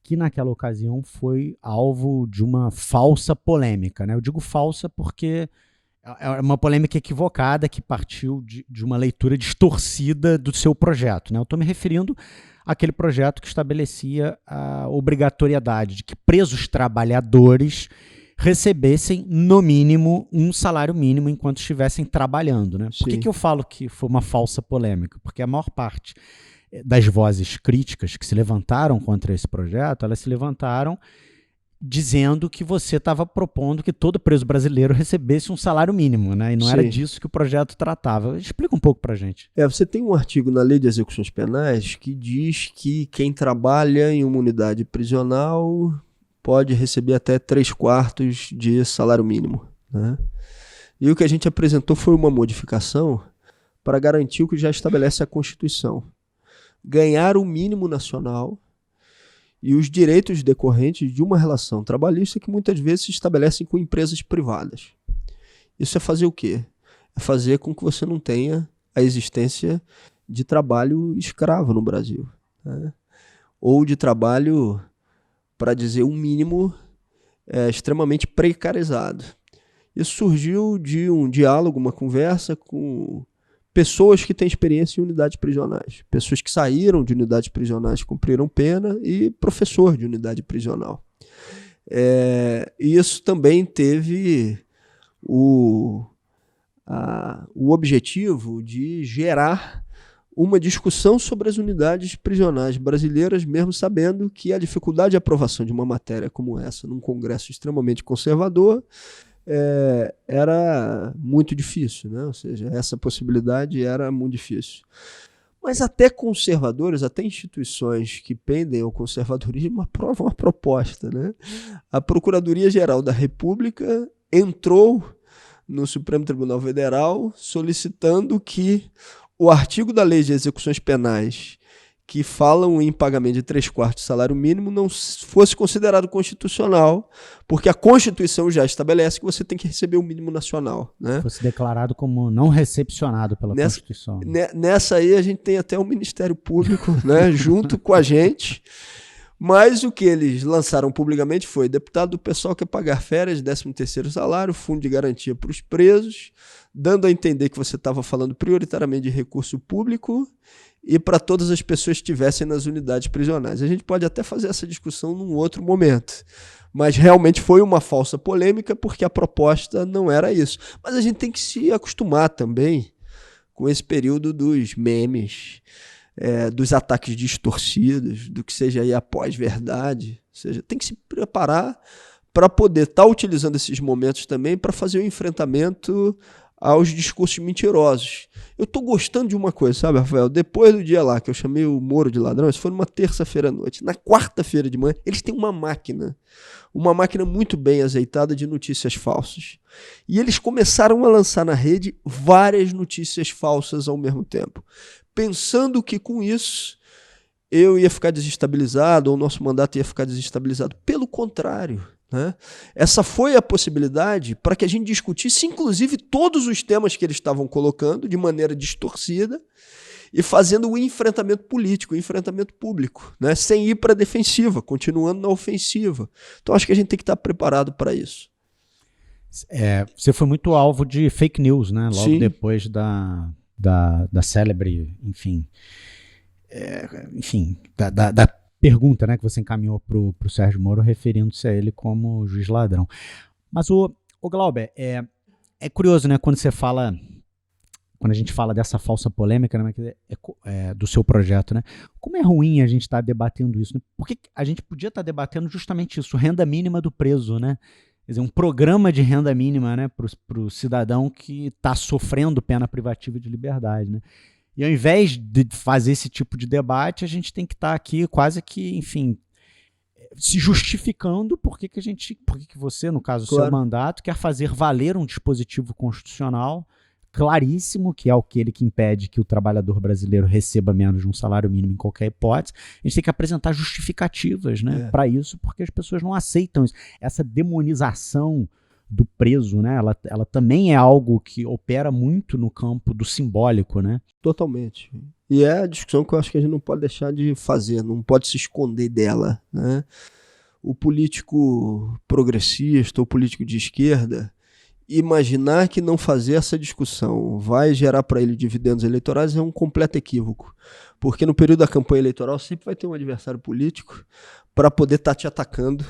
que naquela ocasião foi alvo de uma falsa polêmica, né? Eu digo falsa porque é uma polêmica equivocada que partiu de uma leitura distorcida do seu projeto, né? Eu estou me referindo àquele projeto que estabelecia a obrigatoriedade de que presos trabalhadores recebessem, no mínimo, um salário mínimo enquanto estivessem trabalhando, né? Por que eu falo que foi uma falsa polêmica? Porque a maior parte das vozes críticas que se levantaram contra esse projeto, elas se levantaram dizendo que você estava propondo que todo preso brasileiro recebesse um salário mínimo, né? E não era disso que o projeto tratava. Explica um pouco pra gente. Você tem um artigo na Lei de Execuções Penais que diz que quem trabalha em uma unidade prisional pode receber até 3/4 de salário mínimo, né? E o que a gente apresentou foi uma modificação para garantir o que já estabelece a Constituição. Ganhar o mínimo nacional e os direitos decorrentes de uma relação trabalhista que muitas vezes se estabelecem com empresas privadas. Isso é fazer o quê? É fazer com que você não tenha a existência de trabalho escravo no Brasil, né? Ou de trabalho, para dizer um mínimo, extremamente precarizado. Isso surgiu de um diálogo, uma conversa com pessoas que têm experiência em unidades prisionais, pessoas que saíram de unidades prisionais, cumpriram pena, e professor de unidade prisional. E isso também teve o objetivo de gerar uma discussão sobre as unidades prisionais brasileiras, mesmo sabendo que a dificuldade de aprovação de uma matéria como essa, num Congresso extremamente conservador, era muito difícil, né? Ou seja, essa possibilidade era muito difícil. Mas até conservadores, até instituições que pendem ao conservadorismo aprovam a proposta, né? A Procuradoria-Geral da República entrou no Supremo Tribunal Federal solicitando que o artigo da Lei de Execuções Penais que falam em pagamento de 3/4 de salário mínimo não fosse considerado constitucional, porque a Constituição já estabelece que você tem que receber o mínimo nacional, né? Fosse declarado como não recepcionado pela Constituição. Nessa aí a gente tem até o Ministério Público, né, junto com a gente, mas o que eles lançaram publicamente foi: deputado do pessoal quer pagar férias, 13º salário, fundo de garantia para os presos, dando a entender que você estava falando prioritariamente de recurso público e para todas as pessoas que estivessem nas unidades prisionais. A gente pode até fazer essa discussão num outro momento, mas realmente foi uma falsa polêmica porque a proposta não era isso. Mas a gente tem que se acostumar também com esse período dos memes, dos ataques distorcidos, do que seja aí a pós-verdade. Ou seja, tem que se preparar para poder estar utilizando esses momentos também para fazer o enfrentamento aos discursos mentirosos. Eu estou gostando de uma coisa, sabe, Rafael? Depois do dia lá que eu chamei o Moro de ladrão, isso foi numa terça-feira à noite. Na quarta-feira de manhã, eles têm uma máquina muito bem azeitada de notícias falsas. E eles começaram a lançar na rede várias notícias falsas ao mesmo tempo, pensando que com isso eu ia ficar desestabilizado, ou o nosso mandato ia ficar desestabilizado. Pelo contrário, né? Essa foi a possibilidade para que a gente discutisse, inclusive, todos os temas que eles estavam colocando de maneira distorcida e fazendo o enfrentamento político, o enfrentamento público, né? Sem ir para a defensiva, continuando na ofensiva. Então, acho que a gente tem que estar preparado para isso. Você foi muito alvo de fake news, né? Logo Sim. Depois da célebre, enfim, da pergunta, né, que você encaminhou para o Sérgio Moro, referindo-se a ele como juiz ladrão. Mas, o Glauber, é curioso, né, quando a gente fala dessa falsa polêmica, né, do seu projeto, né, como é ruim a gente estar debatendo isso, né? Porque a gente podia estar debatendo justamente isso, renda mínima do preso, né? Quer dizer, um programa de renda mínima, né, para o cidadão que está sofrendo pena privativa de liberdade, né? E ao invés de fazer esse tipo de debate, a gente tem que estar aqui quase que, enfim, se justificando por que você, no caso do seu mandato, quer fazer valer um dispositivo constitucional claríssimo, que é aquele que impede que o trabalhador brasileiro receba menos de um salário mínimo em qualquer hipótese. A gente tem que apresentar justificativas, né, para isso, porque as pessoas não aceitam isso. Essa demonização do preso, né? Ela também é algo que opera muito no campo do simbólico, né? Totalmente. E é a discussão que eu acho que a gente não pode deixar de fazer, não pode se esconder dela, né? O político progressista, o político de esquerda, imaginar que não fazer essa discussão vai gerar para ele dividendos eleitorais é um completo equívoco. Porque no período da campanha eleitoral sempre vai ter um adversário político para poder estar te atacando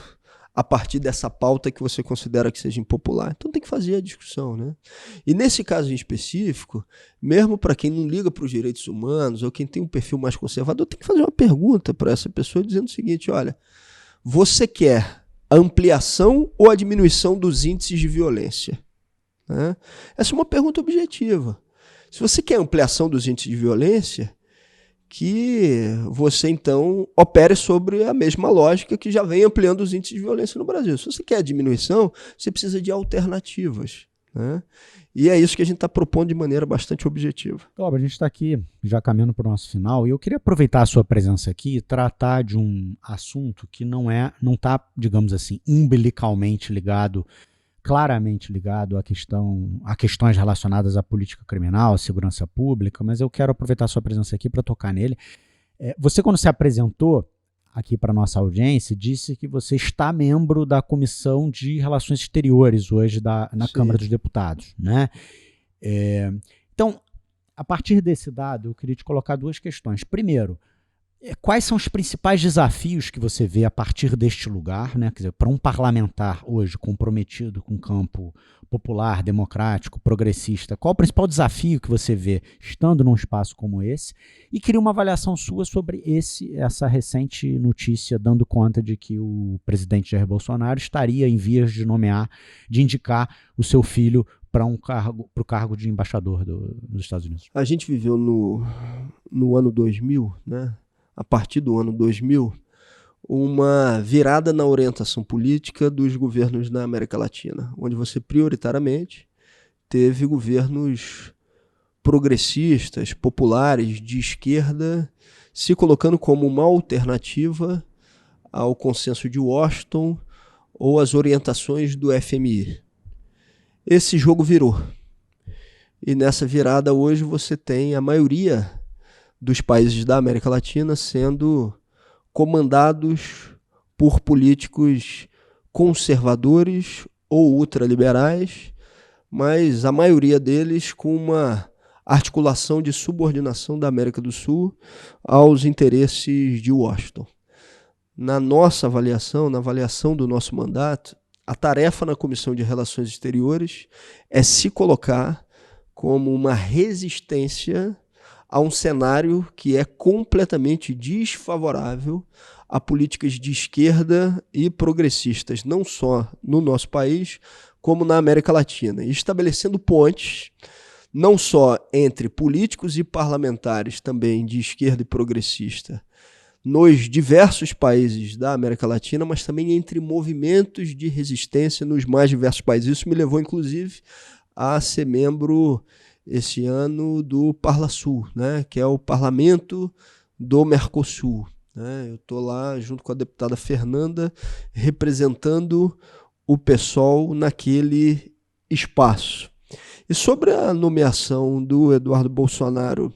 a partir dessa pauta que você considera que seja impopular. Então tem que fazer a discussão, né? E nesse caso em específico, mesmo para quem não liga para os direitos humanos ou quem tem um perfil mais conservador, tem que fazer uma pergunta para essa pessoa dizendo o seguinte: olha, você quer a ampliação ou a diminuição dos índices de violência? Né? Essa é uma pergunta objetiva. Se você quer ampliação dos índices de violência, que você então opere sobre a mesma lógica que já vem ampliando os índices de violência no Brasil. Se você quer diminuição, você precisa de alternativas, né? E é isso que a gente está propondo de maneira bastante objetiva. A gente está aqui já caminhando para o nosso final e eu queria aproveitar a sua presença aqui e tratar de um assunto que não está, digamos assim, umbilicalmente ligado, claramente ligado a questões relacionadas à política criminal, à segurança pública, mas eu quero aproveitar a sua presença aqui para tocar nele. Você, quando se apresentou aqui para a nossa audiência, disse que você está membro da Comissão de Relações Exteriores hoje na Câmara dos Deputados, né? Então, a partir desse dado, eu queria te colocar duas questões. Primeiro, quais são os principais desafios que você vê a partir deste lugar, né? Quer dizer, para um parlamentar hoje comprometido com o campo popular, democrático, progressista, qual o principal desafio que você vê estando num espaço como esse? E queria uma avaliação sua sobre essa recente notícia dando conta de que o presidente Jair Bolsonaro estaria em vias de indicar o seu filho para o cargo de embaixador dos Estados Unidos. A gente viveu no ano 2000, né? A partir do ano 2000, uma virada na orientação política dos governos da América Latina, onde você prioritariamente teve governos progressistas, populares, de esquerda, se colocando como uma alternativa ao consenso de Washington ou às orientações do FMI. Esse jogo virou. E nessa virada hoje você tem a maioria dos países da América Latina sendo comandados por políticos conservadores ou ultraliberais, mas a maioria deles com uma articulação de subordinação da América do Sul aos interesses de Washington. Na nossa avaliação, na avaliação do nosso mandato, a tarefa na Comissão de Relações Exteriores é se colocar como uma resistência a um cenário que é completamente desfavorável a políticas de esquerda e progressistas, não só no nosso país, como na América Latina, e estabelecendo pontes não só entre políticos e parlamentares também de esquerda e progressista nos diversos países da América Latina, mas também entre movimentos de resistência nos mais diversos países. Isso me levou, inclusive, a ser membro esse ano do Parlasul, né, que é o Parlamento do Mercosul. Né? Eu estou lá junto com a deputada Fernanda, representando o PSOL naquele espaço. E sobre a nomeação do Eduardo Bolsonaro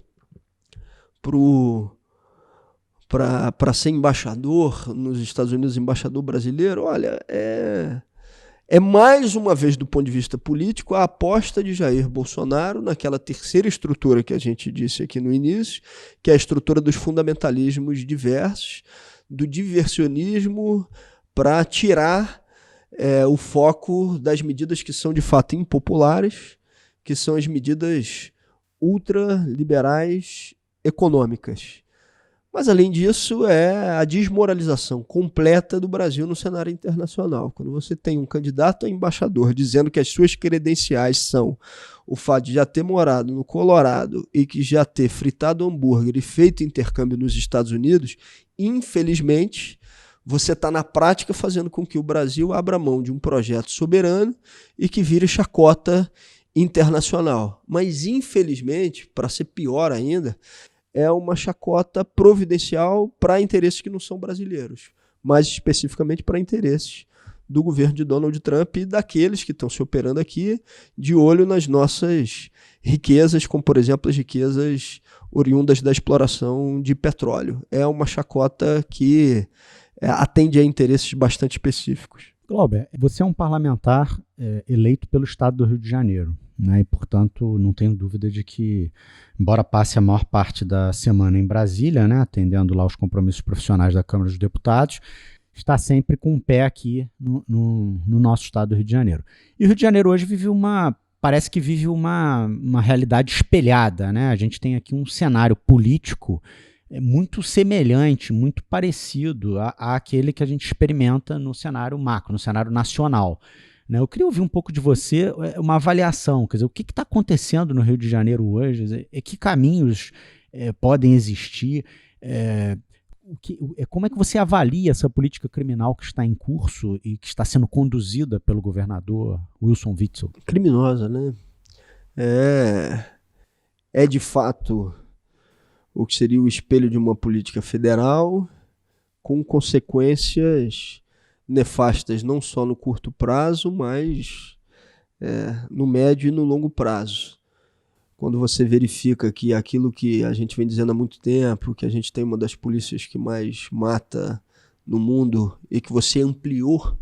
para ser embaixador nos Estados Unidos, embaixador brasileiro, olha, é mais uma vez, do ponto de vista político, a aposta de Jair Bolsonaro naquela terceira estrutura que a gente disse aqui no início, que é a estrutura dos fundamentalismos diversos, do diversionismo, para tirar o foco das medidas que são de fato impopulares, que são as medidas ultraliberais econômicas. Mas, além disso, é a desmoralização completa do Brasil no cenário internacional. Quando você tem um candidato a embaixador dizendo que as suas credenciais são o fato de já ter morado no Colorado e que já ter fritado hambúrguer e feito intercâmbio nos Estados Unidos, infelizmente, você está na prática fazendo com que o Brasil abra mão de um projeto soberano e que vire chacota internacional. Mas, infelizmente, para ser pior ainda, é uma chacota providencial para interesses que não são brasileiros, mais especificamente para interesses do governo de Donald Trump e daqueles que estão se operando aqui de olho nas nossas riquezas, como, por exemplo, as riquezas oriundas da exploração de petróleo. É uma chacota que atende a interesses bastante específicos. Glauber, você é um parlamentar eleito pelo Estado do Rio de Janeiro, né? E, portanto, não tenho dúvida de que, embora passe a maior parte da semana em Brasília, né, atendendo lá os compromissos profissionais da Câmara dos Deputados, está sempre com um pé aqui no nosso Estado do Rio de Janeiro. E o Rio de Janeiro hoje parece que vive uma realidade espelhada, né? A gente tem aqui um cenário político muito semelhante, muito parecido àquele que a gente experimenta no cenário macro, no cenário nacional. Né? Eu queria ouvir um pouco de você, uma avaliação, quer dizer, o que está acontecendo no Rio de Janeiro hoje, que caminhos podem existir, como é que você avalia essa política criminal que está em curso e que está sendo conduzida pelo governador Wilson Witzel? Criminosa, né? É de fato o que seria o espelho de uma política federal com consequências nefastas não só no curto prazo, mas no médio e no longo prazo. Quando você verifica que aquilo que a gente vem dizendo há muito tempo, que a gente tem uma das polícias que mais mata no mundo e que você ampliou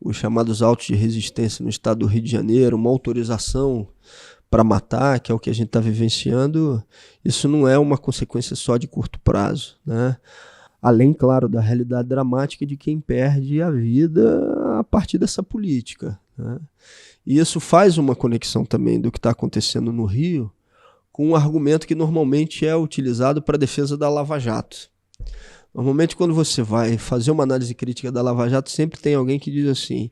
os chamados autos de resistência no estado do Rio de Janeiro, uma autorização para matar, que é o que a gente está vivenciando, isso não é uma consequência só de curto prazo, né? Além, claro, da realidade dramática de quem perde a vida a partir dessa política, né? E isso faz uma conexão também do que está acontecendo no Rio com um argumento que normalmente é utilizado para a defesa da Lava Jato. Normalmente, quando você vai fazer uma análise crítica da Lava Jato, sempre tem alguém que diz assim,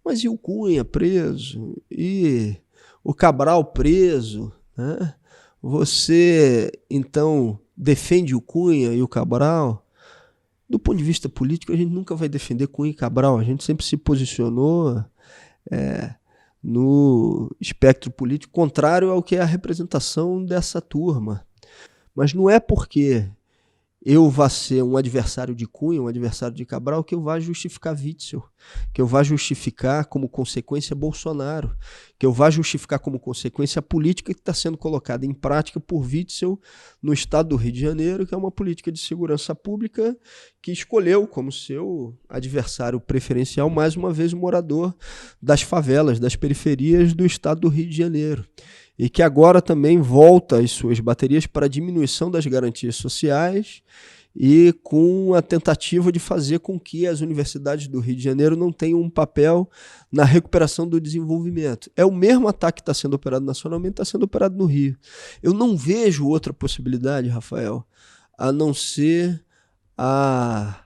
mas e o Cunha preso? E o Cabral preso? Né? Você, então, defende o Cunha e o Cabral? Do ponto de vista político, a gente nunca vai defender Cunha e Cabral. A gente sempre se posicionou no espectro político contrário ao que é a representação dessa turma. Mas não é porque eu vá ser um adversário de Cunha, um adversário de Cabral, que eu vá justificar Witzel, que eu vá justificar como consequência Bolsonaro, que eu vá justificar como consequência a política que está sendo colocada em prática por Witzel no estado do Rio de Janeiro, que é uma política de segurança pública que escolheu como seu adversário preferencial, mais uma vez, o morador das favelas, das periferias do estado do Rio de Janeiro. E que agora também volta as suas baterias para a diminuição das garantias sociais e com a tentativa de fazer com que as universidades do Rio de Janeiro não tenham um papel na recuperação do desenvolvimento. É o mesmo ataque que está sendo operado nacionalmente, está sendo operado no Rio. Eu não vejo outra possibilidade, Rafael, a não ser a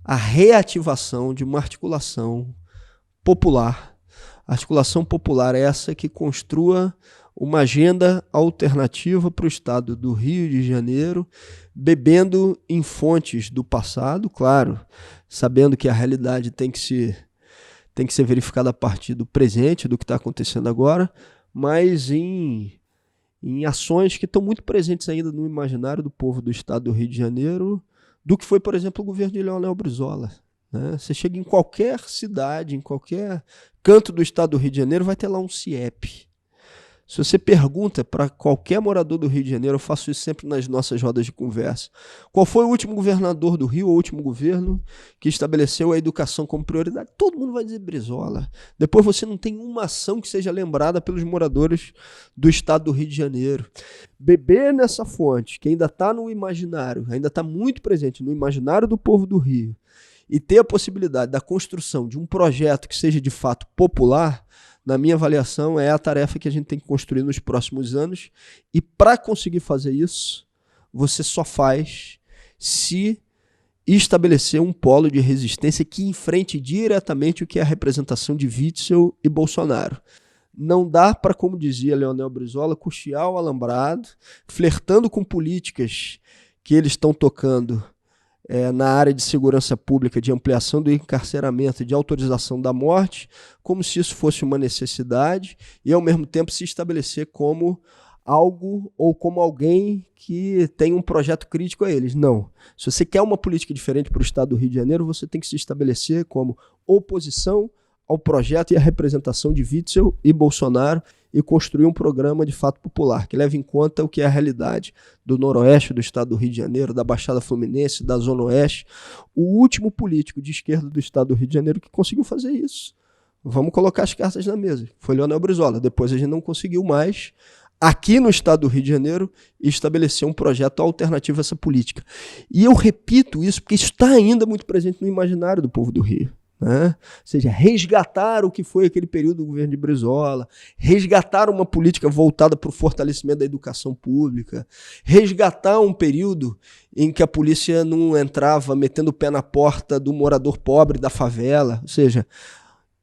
reativação de uma articulação popular, Articulação popular essa que construa uma agenda alternativa para o estado do Rio de Janeiro, bebendo em fontes do passado, claro, sabendo que a realidade tem que ser verificada a partir do presente, do que está acontecendo agora, mas em ações que estão muito presentes ainda no imaginário do povo do estado do Rio de Janeiro, do que foi, por exemplo, o governo de Leonel Brizola. Né? Você chega em qualquer cidade, em qualquer canto do estado do Rio de Janeiro, vai ter lá um CIEP. Se você pergunta para qualquer morador do Rio de Janeiro, eu faço isso sempre nas nossas rodas de conversa, qual foi o último governador do Rio, ou o último governo que estabeleceu a educação como prioridade? Todo mundo vai dizer Brizola. Depois você não tem uma ação que seja lembrada pelos moradores do estado do Rio de Janeiro. Beber nessa fonte, que ainda está no imaginário, ainda está muito presente no imaginário do povo do Rio, e ter a possibilidade da construção de um projeto que seja de fato popular, na minha avaliação, é a tarefa que a gente tem que construir nos próximos anos. E para conseguir fazer isso, você só faz se estabelecer um polo de resistência que enfrente diretamente o que é a representação de Witzel e Bolsonaro. Não dá para, como dizia Leonel Brizola, cochear o alambrado, flertando com políticas que eles estão tocando na área de segurança pública, de ampliação do encarceramento, de autorização da morte, como se isso fosse uma necessidade, e ao mesmo tempo se estabelecer como algo ou como alguém que tem um projeto crítico a eles. Não. Se você quer uma política diferente para o estado do Rio de Janeiro, você tem que se estabelecer como oposição ao projeto e à representação de Witzel e Bolsonaro, e construir um programa de fato popular, que leve em conta o que é a realidade do noroeste do estado do Rio de Janeiro, da Baixada Fluminense, da Zona Oeste. O último político de esquerda do estado do Rio de Janeiro que conseguiu fazer isso. Vamos colocar as cartas na mesa. Foi Leonel Brizola. Depois a gente não conseguiu mais, aqui no estado do Rio de Janeiro, estabelecer um projeto alternativo a essa política. E eu repito isso porque isso está ainda muito presente no imaginário do povo do Rio. Né? Ou seja, resgatar o que foi aquele período do governo de Brizola, resgatar uma política voltada para o fortalecimento da educação pública, resgatar um período em que a polícia não entrava metendo o pé na porta do morador pobre da favela. Ou seja,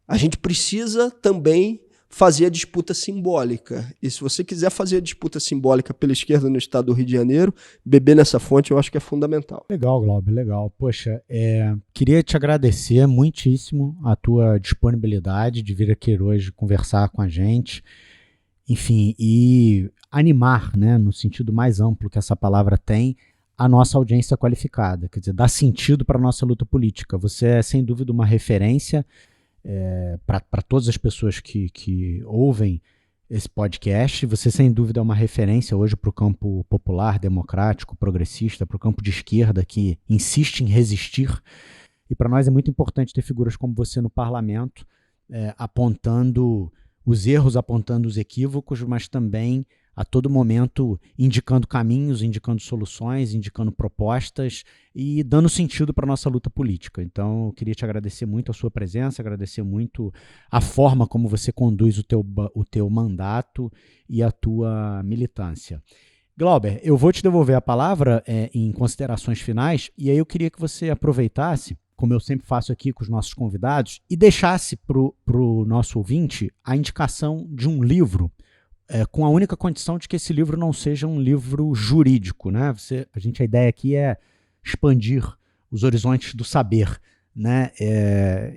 a gente precisa também fazer a disputa simbólica. E se você quiser fazer a disputa simbólica pela esquerda no estado do Rio de Janeiro, beber nessa fonte eu acho que é fundamental. Legal, Glauber, legal. Poxa, queria te agradecer muitíssimo a tua disponibilidade de vir aqui hoje conversar com a gente, enfim, e animar, né, no sentido mais amplo que essa palavra tem, a nossa audiência qualificada, quer dizer, dar sentido para a nossa luta política. Você é, sem dúvida, uma referência para todas as pessoas que ouvem esse podcast. Você, sem dúvida, é uma referência hoje para o campo popular, democrático, progressista, para o campo de esquerda que insiste em resistir. E para nós é muito importante ter figuras como você no parlamento, apontando os erros, apontando os equívocos, mas também a todo momento indicando caminhos, indicando soluções, indicando propostas e dando sentido para a nossa luta política. Então, eu queria te agradecer muito a sua presença, agradecer muito a forma como você conduz o teu mandato e a tua militância. Glauber, eu vou te devolver a palavra em considerações finais, e aí eu queria que você aproveitasse, como eu sempre faço aqui com os nossos convidados, e deixasse para o nosso ouvinte a indicação de um livro, com a única condição de que esse livro não seja um livro jurídico, né? A ideia aqui é expandir os horizontes do saber, né?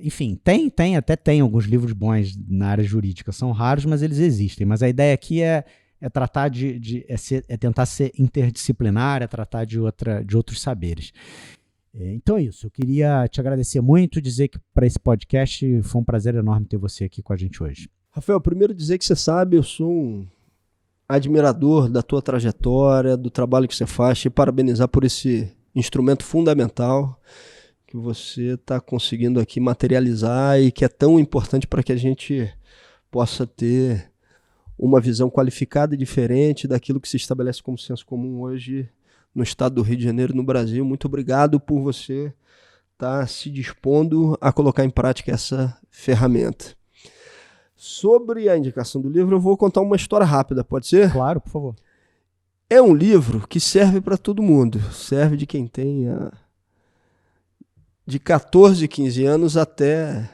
Enfim, tem alguns livros bons na área jurídica, são raros, mas eles existem. Mas a ideia aqui é tratar tentar ser interdisciplinar, tratar de outros saberes. Então é isso, eu queria te agradecer muito, dizer que para esse podcast foi um prazer enorme ter você aqui com a gente hoje. Rafael, primeiro dizer que você sabe, eu sou um admirador da tua trajetória, do trabalho que você faz, te parabenizar por esse instrumento fundamental que você está conseguindo aqui materializar e que é tão importante para que a gente possa ter uma visão qualificada e diferente daquilo que se estabelece como senso comum hoje no estado do Rio de Janeiro e no Brasil. Muito obrigado por você estar se dispondo a colocar em prática essa ferramenta. Sobre a indicação do livro, eu vou contar uma história rápida, pode ser? Claro, por favor. É um livro que serve para todo mundo. Serve de quem tem de 14, 15 anos até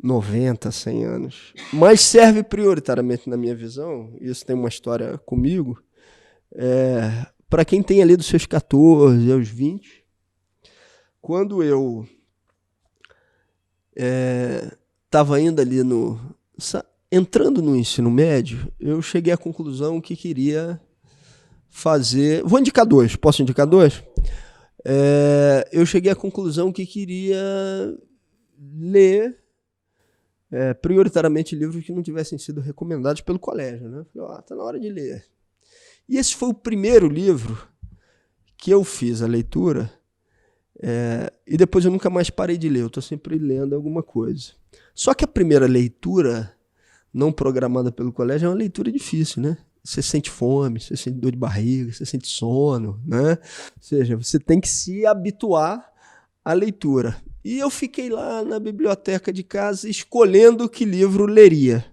90, 100 anos. Mas serve prioritariamente, na minha visão, isso tem uma história comigo, para quem tem ali dos seus 14 aos 20. Quando eu estava ainda ali entrando no ensino médio, eu cheguei à conclusão que queria fazer... Vou indicar dois. Posso indicar dois? Eu cheguei à conclusão que queria ler prioritariamente livros que não tivessem sido recomendados pelo colégio, né? Falei, tá na hora de ler. E esse foi o primeiro livro que eu fiz a leitura, e depois eu nunca mais parei de ler. Eu estou sempre lendo alguma coisa. Só que a primeira leitura não programada pelo colégio é uma leitura difícil, né? Você sente fome, você sente dor de barriga, você sente sono, né? Ou seja, você tem que se habituar à leitura. E eu fiquei lá na biblioteca de casa escolhendo que livro leria.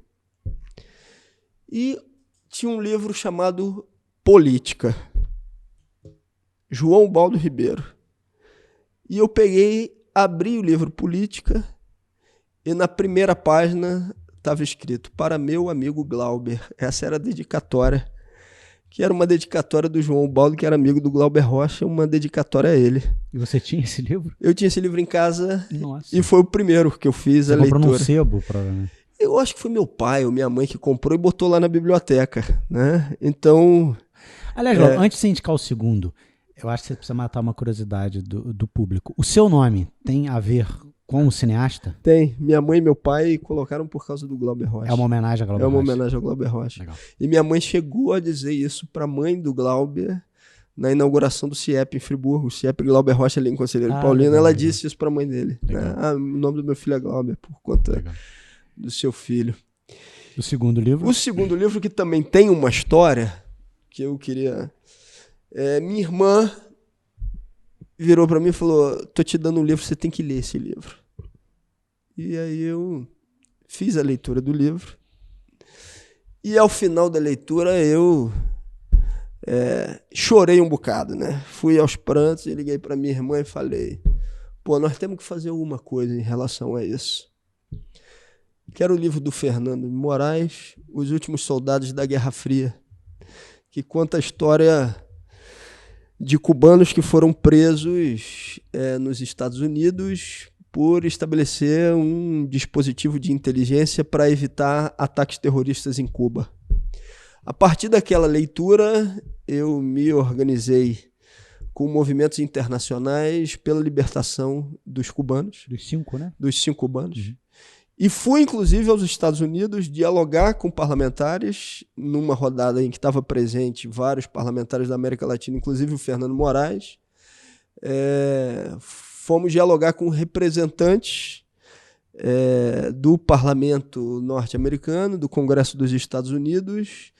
E tinha um livro chamado Política, João Baldo Ribeiro. E eu abri o livro Política e na primeira página estava escrito: para meu amigo Glauber. Essa era a dedicatória, que era uma dedicatória do João Baldo, que era amigo do Glauber Rocha, uma dedicatória a ele. E você tinha esse livro? Eu tinha esse livro em casa. Nossa. E foi o primeiro que eu fiz a leitura. Comprou num sebo, provavelmente. Eu acho que foi meu pai ou minha mãe que comprou e botou lá na biblioteca, né? Então... Aliás, antes de você indicar o segundo, eu acho que você precisa matar uma curiosidade do público. O seu nome tem a ver com o cineasta? Tem. Minha mãe e meu pai colocaram por causa do Glauber Rocha. É uma homenagem a Glauber Rocha. É uma homenagem ao Glauber Rocha. Legal. E minha mãe chegou a dizer isso para a mãe do Glauber na inauguração do CIEP em Friburgo. O CIEP Glauber Rocha ali em Conselheiro Paulino. Legal, ela legal. disse isso para a mãe dele. Né? O nome do meu filho é Glauber, por conta do seu filho. O segundo livro? O segundo livro, que também tem uma história que eu queria... minha irmã virou para mim e falou: tô te dando um livro, você tem que ler esse livro. E aí eu fiz a leitura do livro. E ao final da leitura eu chorei um bocado, né? Fui aos prantos e liguei para minha irmã e falei: nós temos que fazer alguma coisa em relação a isso. Que era o livro do Fernando de Moraes, Os Últimos Soldados da Guerra Fria, que conta a história de cubanos que foram presos nos Estados Unidos por estabelecer um dispositivo de inteligência para evitar ataques terroristas em Cuba. A partir daquela leitura, eu me organizei com movimentos internacionais pela libertação dos cubanos. Dos 5, né? Dos 5 cubanos. Uhum. E fui, inclusive, aos Estados Unidos dialogar com parlamentares, numa rodada em que estava presente vários parlamentares da América Latina, inclusive o Fernando Moraes. Fomos dialogar com representantes do parlamento norte-americano, do Congresso dos Estados Unidos,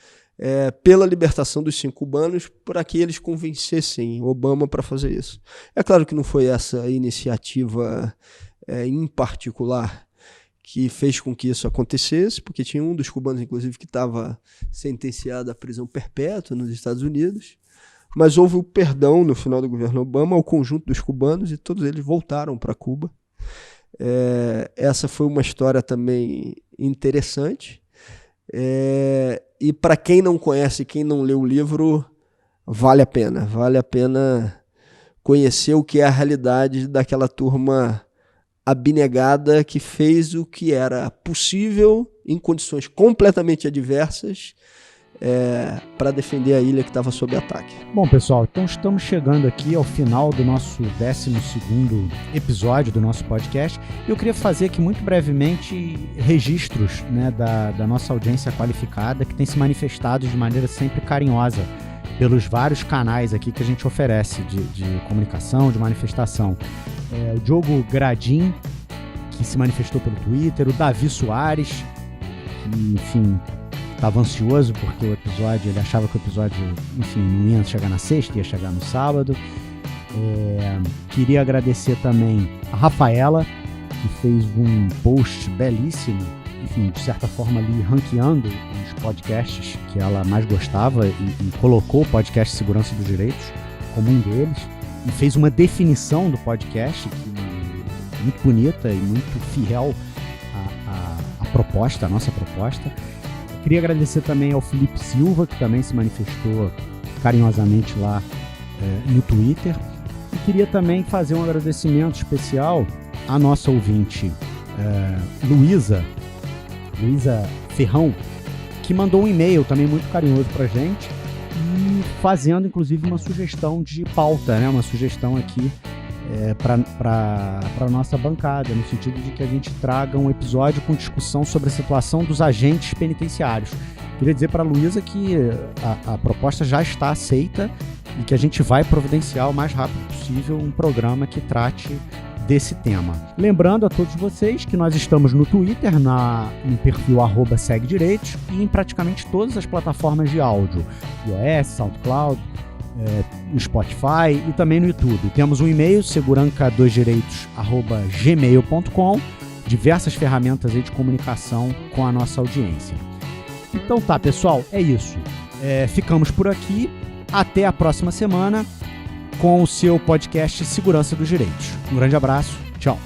pela libertação dos 5 cubanos, para que eles convencessem Obama para fazer isso. É claro que não foi essa iniciativa em particular que fez com que isso acontecesse, porque tinha um dos cubanos, inclusive, que estava sentenciado à prisão perpétua nos Estados Unidos, mas houve o perdão no final do governo Obama ao conjunto dos cubanos e todos eles voltaram para Cuba. Essa foi uma história também interessante, e para quem não conhece, quem não leu o livro, vale a pena conhecer o que é a realidade daquela turma abnegada que fez o que era possível em condições completamente adversas para defender a ilha que estava sob ataque. Bom, pessoal, então estamos chegando aqui ao final do nosso 12º episódio do nosso podcast. Eu queria fazer aqui muito brevemente registros, né, da nossa audiência qualificada, que tem se manifestado de maneira sempre carinhosa pelos vários canais aqui que a gente oferece de comunicação, de manifestação. O Diogo Gradim, que se manifestou pelo Twitter, o Davi Soares, que, enfim, estava ansioso porque o episódio, ele achava que o episódio, enfim, não ia chegar na sexta, ia chegar no sábado. Queria agradecer também a Rafaela, que fez um post belíssimo, enfim, de certa forma ali ranqueando os podcasts que ela mais gostava e colocou o podcast Segurança dos Direitos como um deles. E fez uma definição do podcast muito bonita e muito fiel proposta, a nossa proposta. Queria agradecer também ao Felipe Silva, que também se manifestou carinhosamente lá no Twitter. E queria também fazer um agradecimento especial à nossa ouvinte, Luísa Ferrão, que mandou um e-mail também muito carinhoso pra gente e fazendo inclusive uma sugestão de pauta, né? Uma sugestão aqui para nossa bancada, no sentido de que a gente traga um episódio com discussão sobre a situação dos agentes penitenciários. Queria dizer para a Luísa que a proposta já está aceita e que a gente vai providenciar o mais rápido possível um programa que trate desse tema. Lembrando a todos vocês que nós estamos no Twitter, no perfil @segdireitos e em praticamente todas as plataformas de áudio, iOS, SoundCloud, no Spotify e também no YouTube. Temos um e-mail, seguranca2direitos@gmail.com, diversas ferramentas aí de comunicação com a nossa audiência. Então tá, pessoal, é isso. Ficamos por aqui. Até a próxima semana com o seu podcast Segurança dos Direitos. Um grande abraço. Tchau.